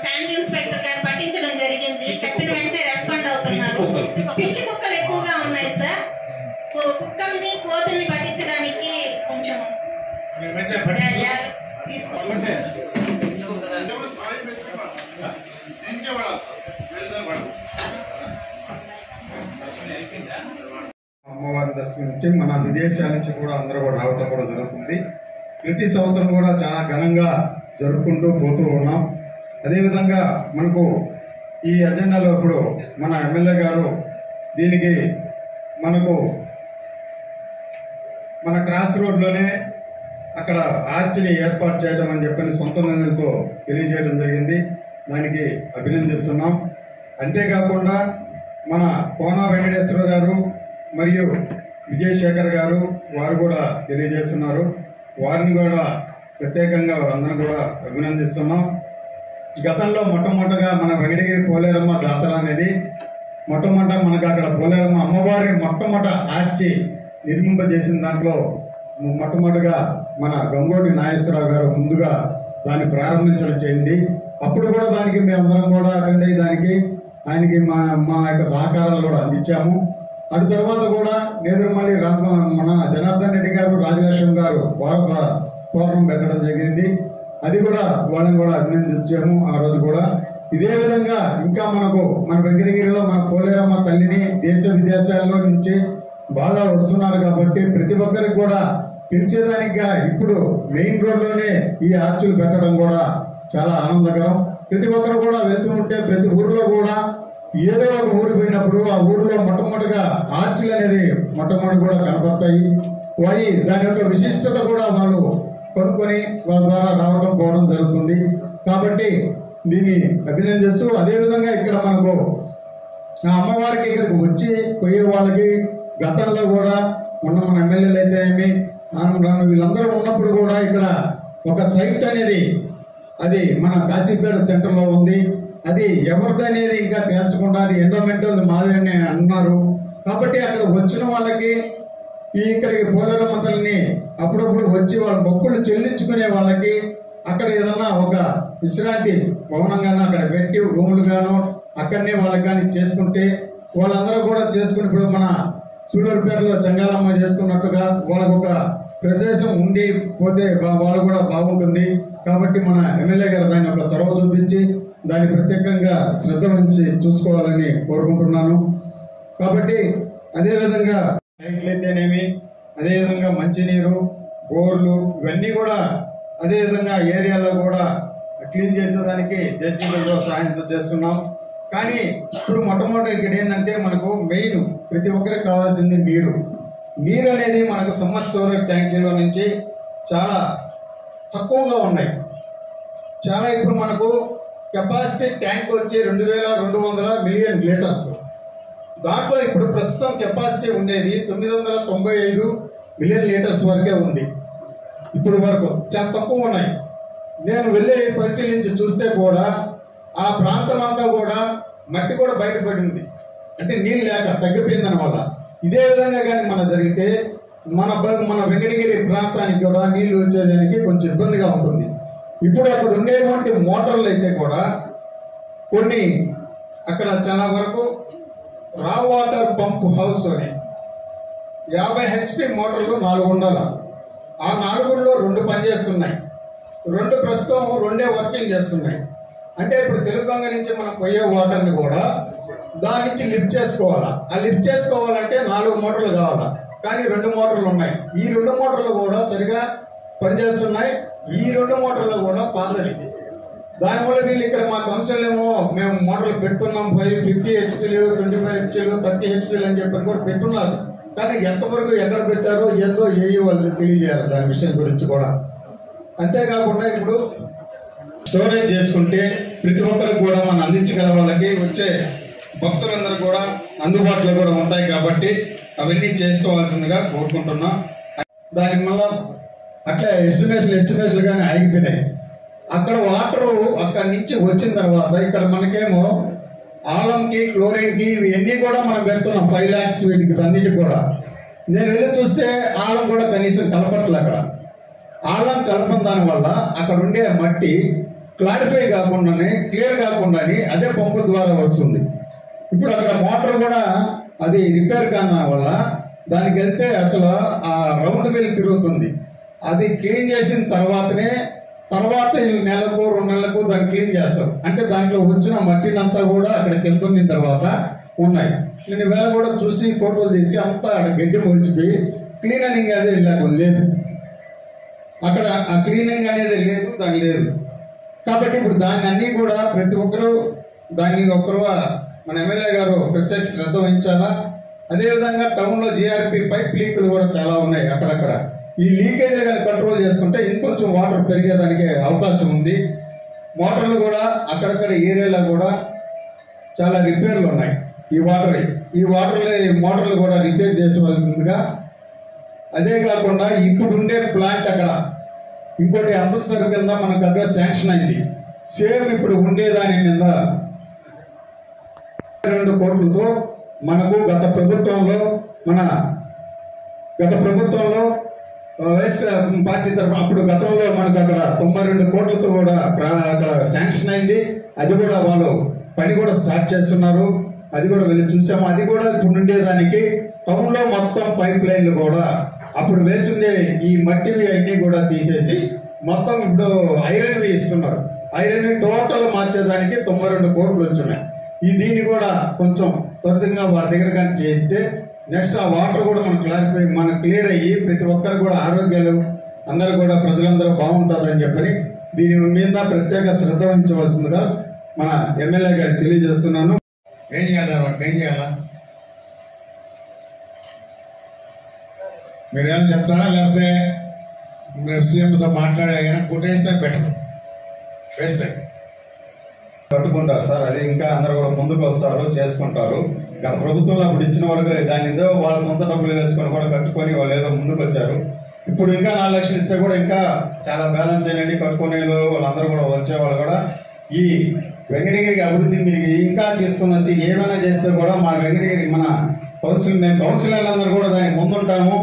శానిటరీ ఇన్స్పెక్టర్ గారు పట్టించడం జరిగింది. చెప్పిన వెంటనే రెస్పాండ్ అవుతున్నారు. పిచ్చి కుక్కలు ఎక్కువగా ఉన్నాయి సార్. కుక్కల్ని కోతుల్ని పట్టించడానికి కొంచెం తీసుకుంటే అమ్మవారి దర్శనం నుంచి మన విదేశాల నుంచి కూడా అందరూ కూడా రావడం కూడా జరుగుతుంది. ప్రతి సంవత్సరం కూడా చాలా ఘనంగా జరుపుకుంటూ పోతూ ఉన్నాం. అదేవిధంగా మనకు ఈ అజెండాలో ఇప్పుడు మన ఎమ్మెల్యే గారు దీనికి మనకు మన క్రాస్ రోడ్లోనే అక్కడ ఆర్చిని ఏర్పాటు చేయడం అని చెప్పని సొంత నిధులతో తెలియజేయడం జరిగింది. దానికి అభినందిస్తున్నాం. అంతేకాకుండా మన కోనా వెంకటేశ్వర గారు మరియు విజయశేఖర్ గారు వారు కూడా తెలియజేస్తున్నారు. వారిని కూడా ప్రత్యేకంగా వారందరూ కూడా అభినందిస్తున్నాం. గతంలో మొట్టమొదటగా మన వెంకటగిరి పోలేరమ్మ జాతర అనేది మనకు అక్కడ పోలేరమ్మ అమ్మవారి మొట్టమొదట ఆర్చి నిర్మింపజేసిన దాంట్లో మొట్టమొదటిగా మన గంగోటి నాగేశ్వరరావు గారు ముందుగా దాన్ని ప్రారంభించడం చేయండి. అప్పుడు కూడా దానికి మేమందరం కూడా అటెండ్ అయ్యి దానికి ఆయనకి మా యొక్క సహకారాలు కూడా అందించాము. అటు తర్వాత కూడా నేదురుమల్లి మన జనార్దన్ రెడ్డి గారు రాజలక్ష్మి గారు వారు ఒక తోరణం పెట్టడం జరిగింది. అది కూడా వాళ్ళని కూడా అభినందించాము ఆ రోజు కూడా. ఇదే విధంగా ఇంకా మన వెంకటగిరిలో మన పోలేరమ్మ తల్లిని దేశ విదేశాల్లో నుంచి బాగా వస్తున్నారు కాబట్టి ప్రతి ఒక్కరికి కూడా పిలిచేదానికిగా ఇప్పుడు మెయిన్ రోడ్లోనే ఈ ఆర్చులు పెట్టడం కూడా చాలా ఆనందకరం. ప్రతి ఒక్కరు కూడా వెళ్తుంటే ప్రతి ఊరిలో కూడా ఏదో ఒక ఊరు పోయినప్పుడు ఆ ఊరిలో మొట్టమొదటిగా ఆర్చులు అనేది మొట్టమొదటి కూడా కనపడతాయి. దాని యొక్క విశిష్టత కూడా వాళ్ళు కొనుక్కొని వాళ్ళ ద్వారా రావడం పోవడం జరుగుతుంది. కాబట్టి దీన్ని అభినందిస్తూ అదేవిధంగా ఇక్కడ మనకు ఆ అమ్మవారికి ఇక్కడికి వచ్చి పోయే వాళ్ళకి గతంలో కూడా ఉన్న మన ఎమ్మెల్యేలు అయితే ఏమి ఆనందరాను వీళ్ళందరూ ఉన్నప్పుడు కూడా ఇక్కడ ఒక సైట్ అనేది అది మన కాశీపేట సెంటర్లో ఉంది. అది ఎవరిది అనేది ఇంకా తేల్చకుండా అది ఎండోమెంటల్ మాది అని అన్నారు. కాబట్టి అక్కడ వచ్చిన వాళ్ళకి ఇక్కడికి పోలేరమ్మ తల్లిని అప్పుడప్పుడు వచ్చి వాళ్ళ మొక్కులు చెల్లించుకునే వాళ్ళకి అక్కడ ఏదన్నా ఒక విశ్రాంతి భవనంగానో అక్కడ పెట్టి రూములు గానో అక్కడనే వాళ్ళకి కానీ చేసుకుంటే వాళ్ళందరూ కూడా చేసుకుని ఇప్పుడు మన సూళ్ళూరుపేటలో చెంగాలమ్మ చేసుకున్నట్టుగా వాళ్ళకు ఒక ప్రదేశం ఉండి పోతే వాళ్ళు కూడా బాగుంటుంది. కాబట్టి మన ఎమ్మెల్యే గారు దాన్ని ఒక చొరవ చూపించి దాన్ని ప్రత్యేకంగా శ్రద్ధ వహించి చూసుకోవాలని కోరుకుంటున్నాను. కాబట్టి అదేవిధంగా లైట్లు అయితేనేమి, అదేవిధంగా మంచినీరు, బోర్లు ఇవన్నీ కూడా అదేవిధంగా ఏరియాలో కూడా క్లీన్ చేసేదానికి జేసీబీతో సహాయంతో చేస్తున్నాం. కానీ ఇప్పుడు మొట్టమొదటి ఇక్కడ ఏంటంటే మనకు మెయిన్ ప్రతి ఒక్కరికి కావాల్సింది నీరు. నీరు అనేది మనకు సమ్మర్ స్టోరేజ్ ట్యాంకీలో నుంచి చాలా తక్కువగా ఉన్నాయి. చాలా ఇప్పుడు మనకు కెపాసిటీ ట్యాంక్ వచ్చి 2200 మిలియన్ లీటర్స్. దాంట్లో ఇప్పుడు ప్రస్తుతం కెపాసిటీ ఉండేది 995 మిలియన్ లీటర్స్ వరకే ఉంది. ఇప్పుడు వరకు చాలా తక్కువ ఉన్నాయి. నేను వెళ్ళి పరిశీలించి చూస్తే కూడా ఆ ప్రాంతం అంతా కూడా మట్టి కూడా బయటపడింది. అంటే నీళ్ళు లేక తగ్గిపోయిందని వల్ల. ఇదే విధంగా కానీ మన జరిగితే మన వెంకటగిరి ప్రాంతానికి కూడా నీళ్లు వచ్చేదానికి కొంచెం ఇబ్బందిగా ఉంటుంది. ఇప్పుడు అక్కడ ఉండేటువంటి మోటార్లు అయితే కూడా కొన్ని అక్కడ చాలా వరకు రా వాటర్ పంప్ హౌస్ అని 50 HP మోటార్లు 4 ఉండాలి. ఆ 4లో 2 పనిచేస్తున్నాయి. 2 ప్రస్తుతం 2 వర్కింగ్ చేస్తున్నాయి. అంటే ఇప్పుడు తెలుగంగ నుంచి మనం పోయే వాటర్ని కూడా దాని నుంచి లిఫ్ట్ చేసుకోవాలా. ఆ లిఫ్ట్ చేసుకోవాలంటే 4 మోటార్లు కావాలా. కానీ 2 మోటార్లు ఉన్నాయి. ఈ 2 మోటార్లు కూడా సరిగా పనిచేస్తున్నాయి. ఈ 2 మోటార్లు కూడా పాతవి. దానివల్ల వీళ్ళు ఇక్కడ మా కౌన్సిల్ ఏమో మేము మోటార్లు పెడుతున్నాం 50 HPలు 25 HPలు 30 HPలు అని చెప్పి కూడా పెట్టున్నారు. కానీ ఎంతవరకు ఎక్కడ పెట్టారో ఏందో వాళ్ళు తెలియజేయాలి దాని విషయం గురించి కూడా. అంతేకాకుండా ఇప్పుడు స్టోరేజ్ చేసుకుంటే ప్రతి ఒక్కరికి కూడా మనం అందించగల వాళ్ళకి వచ్చే భక్తులందరూ కూడా అందుబాటులో కూడా ఉంటాయి. కాబట్టి అవన్నీ చేసుకోవాల్సిందిగా కోరుకుంటున్నాం. దానికి మళ్ళా అట్లా ఎస్టిమేషన్లు కానీ ఆగిపోయినాయి. అక్కడ వాటరు అక్కడి నుంచి వచ్చిన తర్వాత ఇక్కడ మనకేమో ఆలంకి క్లోరిన్కి ఇవన్నీ కూడా మనం పెడుతున్నాం 5 lakhs వీటికి అన్నిటికి కూడా. నేను వెళ్ళి చూస్తే ఆలం కూడా కనీసం కలపట్లేదు. అక్కడ ఆలం కలపం దానివల్ల అక్కడ ఉండే మట్టి క్లారిఫై కాకుండానే క్లియర్ కాకుండానే అదే పంపుల ద్వారా వస్తుంది. ఇప్పుడు అక్కడ మోటార్ కూడా అది రిపేర్ కాని వల్ల దానికి వెళ్తే అసలు ఆ రౌండ్ మిల్ తిరుగుతుంది. అది క్లీన్ చేసిన తర్వాత నెలకు 2 నెలలకు దాన్ని క్లీన్ చేస్తారు. అంటే దాంట్లో వచ్చిన మట్టినంతా కూడా అక్కడికి వెళ్తున్న తర్వాత ఉన్నాయి. నేను వేళ కూడా చూసి ఫోటోలు తీసి అంతా అక్కడ గడ్డి మొలిచిపోయి క్లీనింగ్ అనేది లేదు. అక్కడ ఆ క్లీనింగ్ అనేది లేదు, దాని లేదు. కాబట్టి ఇప్పుడు దాన్ని అన్నీ కూడా ప్రతి ఒక్కరూ దాన్ని మన ఎమ్మెల్యే గారు ప్రత్యేక శ్రద్ధ వహించాలా. అదేవిధంగా టౌన్లో GRP పైప్ లీకులు కూడా చాలా ఉన్నాయి. అక్కడక్కడ ఈ లీకేజ్ కానీ కంట్రోల్ చేసుకుంటే ఇంకొంచెం వాటర్ పెరిగేదానికి అవకాశం ఉంది. మోటార్లు కూడా అక్కడక్కడ ఏరియాలో కూడా చాలా రిపేర్లు ఉన్నాయి. ఈ మోటార్లు కూడా రిపేర్ చేసేవాల్సిందిగా. అదే కాకుండా ఇప్పుడు ఉండే ప్లాంట్ అక్కడ ఇంకోటి అమృత్సర్ కింద మనకు అక్కడ శాంక్షన్ అయింది. సేమ్ ఇప్పుడు ఉండేదాని మీద 2 కోట్లతో మనకు గత ప్రభుత్వంలో వైఎస్ పార్టీ తరఫున అప్పుడు గతంలో మనకు అక్కడ 92 కోట్లతో కూడా అక్కడ శాంక్షన్ అయింది. అది కూడా వాళ్ళు పని కూడా స్టార్ట్ చేస్తున్నారు. అది కూడా వెళ్ళి చూసాము. అది కూడా ఇప్పుడు ఉండేదానికి టౌన్లో మొత్తం పైప్ లైన్లు కూడా అప్పుడు వేసుండే ఈ మట్టివి అన్నీ కూడా తీసేసి మొత్తం ఇప్పుడు ఐరన్వి ఇస్తున్నారు. ఐరన్వి టోటల్ మార్చేదానికి 92 కోట్లు వచ్చున్నాయి. దీన్ని కూడా కొంచెం త్వరితంగా వారి దగ్గర కానీ చేస్తే నెక్స్ట్ ఆ వాటర్ కూడా మనకు క్లియర్ అయ్యి ప్రతి ఒక్కరు కూడా ఆరోగ్యాలు అందరూ కూడా ప్రజలందరూ బాగుంటుందని చెప్పని దీని మీద ప్రత్యేక శ్రద్ధ వహించవలసిందిగా మన ఎమ్మెల్యే గారికి తెలియజేస్తున్నాను. ఏం చేయాలి వాటిని ఏం చేయాలా మీరేం చెప్తారా లేకపోతే సీఎంతో మాట్లాడే కొట్టేస్తే బెటర్ వేస్తే కట్టుకుంటారు సార్. అది ఇంకా అందరూ కూడా ముందుకు వస్తారు, చేసుకుంటారు. గత ప్రభుత్వంలో అప్పుడు ఇచ్చిన వరకు దాని ఏదో వాళ్ళ సొంత డబ్బులు వేసుకొని కూడా కట్టుకొని వాళ్ళు ఏదో ముందుకు వచ్చారు. ఇప్పుడు ఇంకా 4 లక్షలు ఇస్తే కూడా ఇంకా చాలా బ్యాలెన్స్ అయినట్టు కట్టుకునే వాళ్ళందరూ కూడా వచ్చేవాళ్ళు కూడా ఈ వెంకటగిరికి అభివృద్ధి మీరు ఇంకా తీసుకుని వచ్చి ఏమైనా చేస్తే కూడా మా వెంకటగిరి మన కౌన్సిలర్లందరూ కూడా దానికి ముందుంటాము,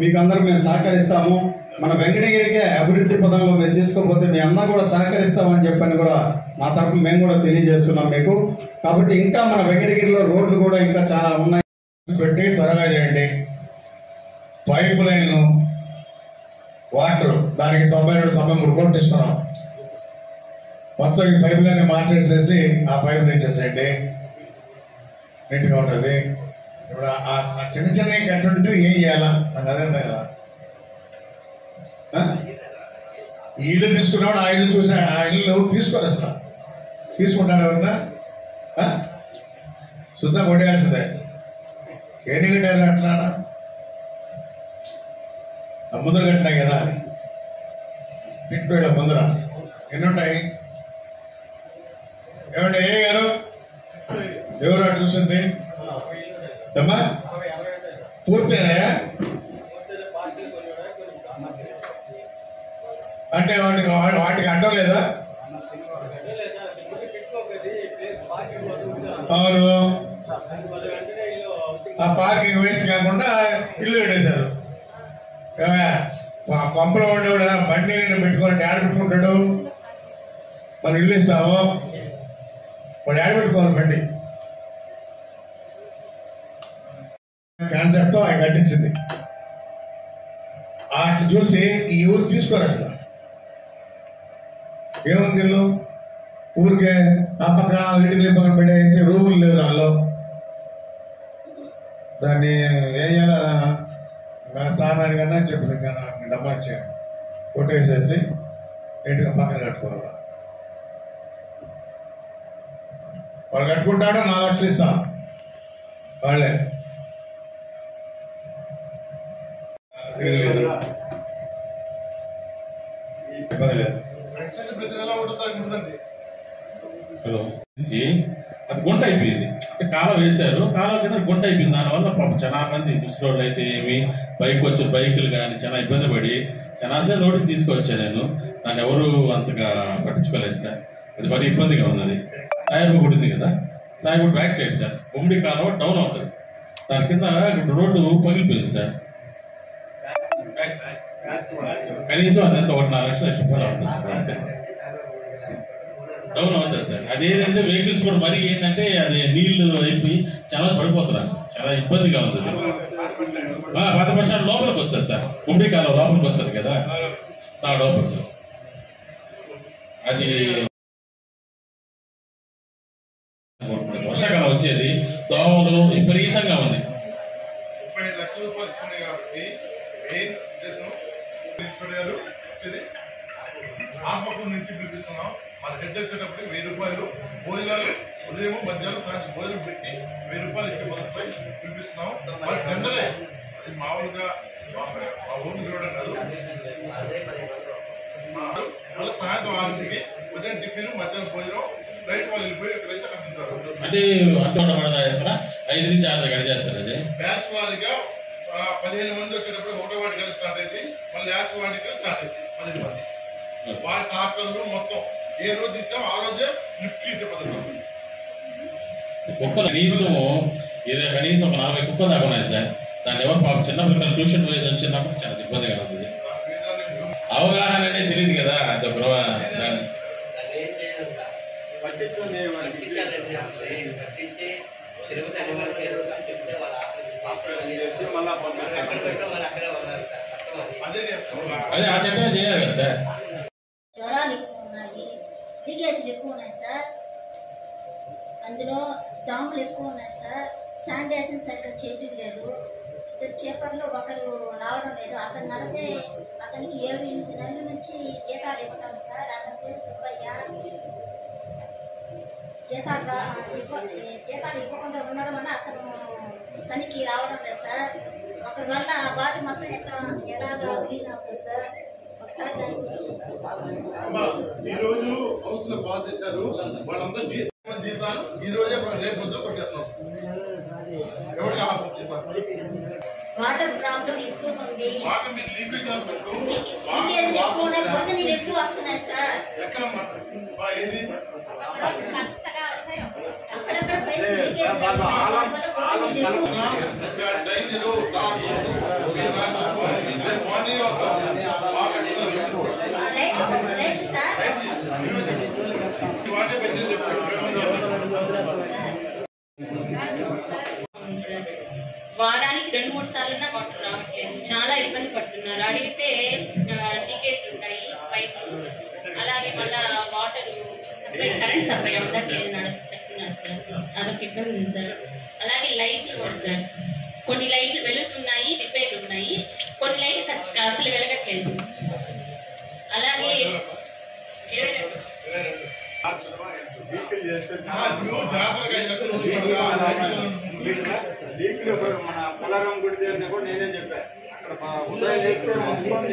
మీకు అందరూ మేము సహకరిస్తాము. మన వెంకటగిరికే అభివృద్ధి పదంలో మేము తీసుకోకపోతే మీ అందరూ కూడా సహకరిస్తామని చెప్పని కూడా నా తరఫున మేము కూడా తెలియజేస్తున్నాం మీకు. కాబట్టి ఇంకా మన వెంకటగిరిలో రోడ్లు కూడా ఇంకా చాలా ఉన్నాయి. పెట్టి త్వరగా చేయండి. పైప్ లైన్ వాటర్ దానికి 92-93 కోట్లు ఇస్తున్నాం. మొత్తం ఈ పైప్ లైన్ మార్చేసేసి ఆ పైప్ ఇచ్చేసేయండి, నీట్గా ఉంటుంది. ఇప్పుడు ఆ చిన్న చిన్న కట్టుంటే ఏం చేయాలా నాకు అదే కదా. ఈ ఇల్లు తీసుకున్నాడు, ఆ ఇల్లు చూసి ఆ ఇల్లు తీసుకోరు అసలు. తీసుకుంటాడు ఎవరన్నా శుద్ధం కొట్టేయాల్సిందే. ఎన్ని కట్టారు అట్లా ముందర కట్టినాయి కదా, పెట్టుకోవడం ముందర ఎన్ని ఉంటాయి. ఏమంటే ఏ గారు ఎవరు అటు చూసింది అమ్మా పూర్తయినా అంటే వాటికి అడ్డం లేదా? అవును, ఆ పార్కింగ్ వేస్ట్ కాకుండా ఇల్లు కట్టేశారు. కొంపలో ఉండేవాడు బండి పెట్టుకోవాలంటే ఆడ పెట్టుకుంటాడు. మనం ఇల్లు ఇస్తాము, వాడు ఆడ పెట్టుకోవాలి బండి. కాన్సెప్ట్తో ఆయన కట్టించింది. వాటిని చూసి ఈ ఊరు తీసుకోరు అసలు. ఏముంది ఇల్లు ఊరికే ఆ పక్కన ఇటుకలు పక్కన పెట్టేసి రూములు లేదు దానిలో. దాన్ని ఏం చేయాలి సామాన్య కన్నా చెప్పింది కదా, డబ్బా ఇచ్చాను కొట్టేసేసి ఇంటికి పక్కన కట్టుకోవాలి. వాళ్ళు కట్టుకుంటాడో 4 లక్షలు ఇస్తాం వాళ్ళే. హలో అది గుంట అయిపోయింది. కాలం వేశారు, కాలం కింద గుంట అయిపోయింది. దానివల్ల పాపం చాలా మంది ముసలోళ్ళు అయితే ఏమి బైకులు కానీ చాలా ఇబ్బంది పడి చాలాసేపు నోటీస్ తీసుకొచ్చాను నేను. దాన్ని ఎవరు అంతగా పట్టించుకోలేదు సార్. అది మరీ ఇబ్బందిగా ఉన్నది. సాయిబాబా గుడి ఉంది కదా, సాయిబాబా బ్యాక్ సైడ్ సార్ ఉమ్మడి కాలం డౌన్ అవుతుంది. దాని కింద రోడ్డు పగిలిపోయింది సార్. కనీసం అదంతా 1-4 లక్షల రూపాయలు అవుతుంది సార్. డౌన్ అవుతుంది సార్. అదేంటంటే వెహికల్స్ కూడా మరీ ఏంటంటే అది నీళ్లు అయిపోయి చాలా పడిపోతున్నారు సార్. చాలా ఇబ్బందిగా ఉంది. 10% లోపలికి వస్తుంది సార్. ఉమ్మడి కాలం లోపలికి వస్తుంది కదా, లోపలికి సార్. అది వర్షాకాలం వచ్చేది, దోమలు విపరీతంగా ఉంది. 35 లక్షల రూపాయలు ఇచ్చింది కాబట్టి మెయిన్ ఉద్దేశం తీసుకున్నారు. ఆత్మకూరు నుంచి పిలిపిస్తున్నాం. మన హెడ్ వచ్చేటప్పుడు 1000 రూపాయలు భోజనాలు ఉదయం మధ్యాహ్నం సాయంత్రం భోజనం పెట్టి 1000 రూపాయలు ఇచ్చే పద్ధతిపై పిలిపిస్తున్నాం. వాళ్ళ టెండరే, అది మామూలుగా మా ఊరు చూడడం కాదు. మళ్ళీ సాయంత్రం 6కి ఉదయం టిఫిన్ మధ్యాహ్నం భోజనం రైట్ వాళ్ళు వెళ్ళిపోయి ఎక్కడైతే కట్టుకుంటారు. అంటే 5 నుంచి 6 గంట చేస్తారు. అది బ్యాచ్ వారిగా 15 మంది వచ్చేటప్పుడు 1వ వాటికి స్టార్ట్ అయింది, మళ్ళీ ల్యాచ్ వాటికి స్టార్ట్ అయింది 15 మంది. వాటి ట్రాక్టర్లు మొత్తం ఏ రోజు తీసాం ఆ రోజే లిఫ్ట్ తీసే పద్ధతి. కుక్కలు కనీసం ఒక 40 కుక్కలు దాకా ఉన్నాయి సార్. దాన్ని ఎవరు పాపం చిన్న పిల్లలు ట్యూషన్ వేసి వచ్చినప్పుడు చాలా ఇబ్బందిగా ఉంది. అవగాహన అనేది తెలియదు కదా. దాన్ని అదే ఆ చట్టం చేయాలి కదా సార్. జ్వరాలు ఎక్కువ ఉన్నాయి, లీకేజీలు ఎక్కువ ఉన్నాయి సార్. అందులో దోమలు ఎక్కువ ఉన్నాయి సార్. శానిటైజేషన్ సరిగ్గా చేయడం లేదు. చేపర్లో ఒకరు రావడం లేదు. అతను నడితే అతనికి 7-8 నెలల నుంచి జీతాలు ఇవ్వటం సార్. అతని పేరు సుబ్బయ్య. జీతాలు ఇవ్వకుండా ఉండడం వల్ల అతను తనిఖీ రావడం లేదు సార్. ఒకరి వల్ల వాటి మొత్తం ఎలాగా క్లీన్ అవుతుంది సార్. ఒకసారి దాని గురించి ఈ రోజు కౌన్సిల్ పాస్ చేశారు. వాళ్ళందరూ జీతాలు ఈ రోజే రేపు పొద్దున కొట్టేస్తాం. ఎవరికి వాటర్ ప్రాబ్లం ఎక్కువ ఉంది. వాటర్ మీకు లీకేజ్ నీళ్ళు ఎక్కువ వస్తున్నాయి సార్. ఎక్కడ ఏంది అక్కడక్కడ డైజీలు మార్నింగ్ వస్తాం. వాటే పెట్టింది వారానికి 2-3 సార్లు వాటర్ రావట్లేదు. చాలా ఇబ్బంది పడుతున్నారు. అడిగితే లీకేజ్ ఉంటాయి పైపులు, అలాగే మళ్ళా వాటర్ సప్లై, కరెంట్ సప్లై ఉండట్లేదు అని చెప్తున్నారు సార్. అదొక ఇబ్బంది ఉంది సార్. అలాగే లైట్లు కూడా సార్, కొన్ని లైట్లు వెలుగుతున్నాయి, రిపేర్లు ఉన్నాయి, కొన్ని లైట్లు అసలు వెలగట్లేదు. అలాగే 22 మన పొలారం గుడి దగ్గర కూడా నేనే చెప్పాను. అక్కడ ఉదయం చేస్తే మొత్తం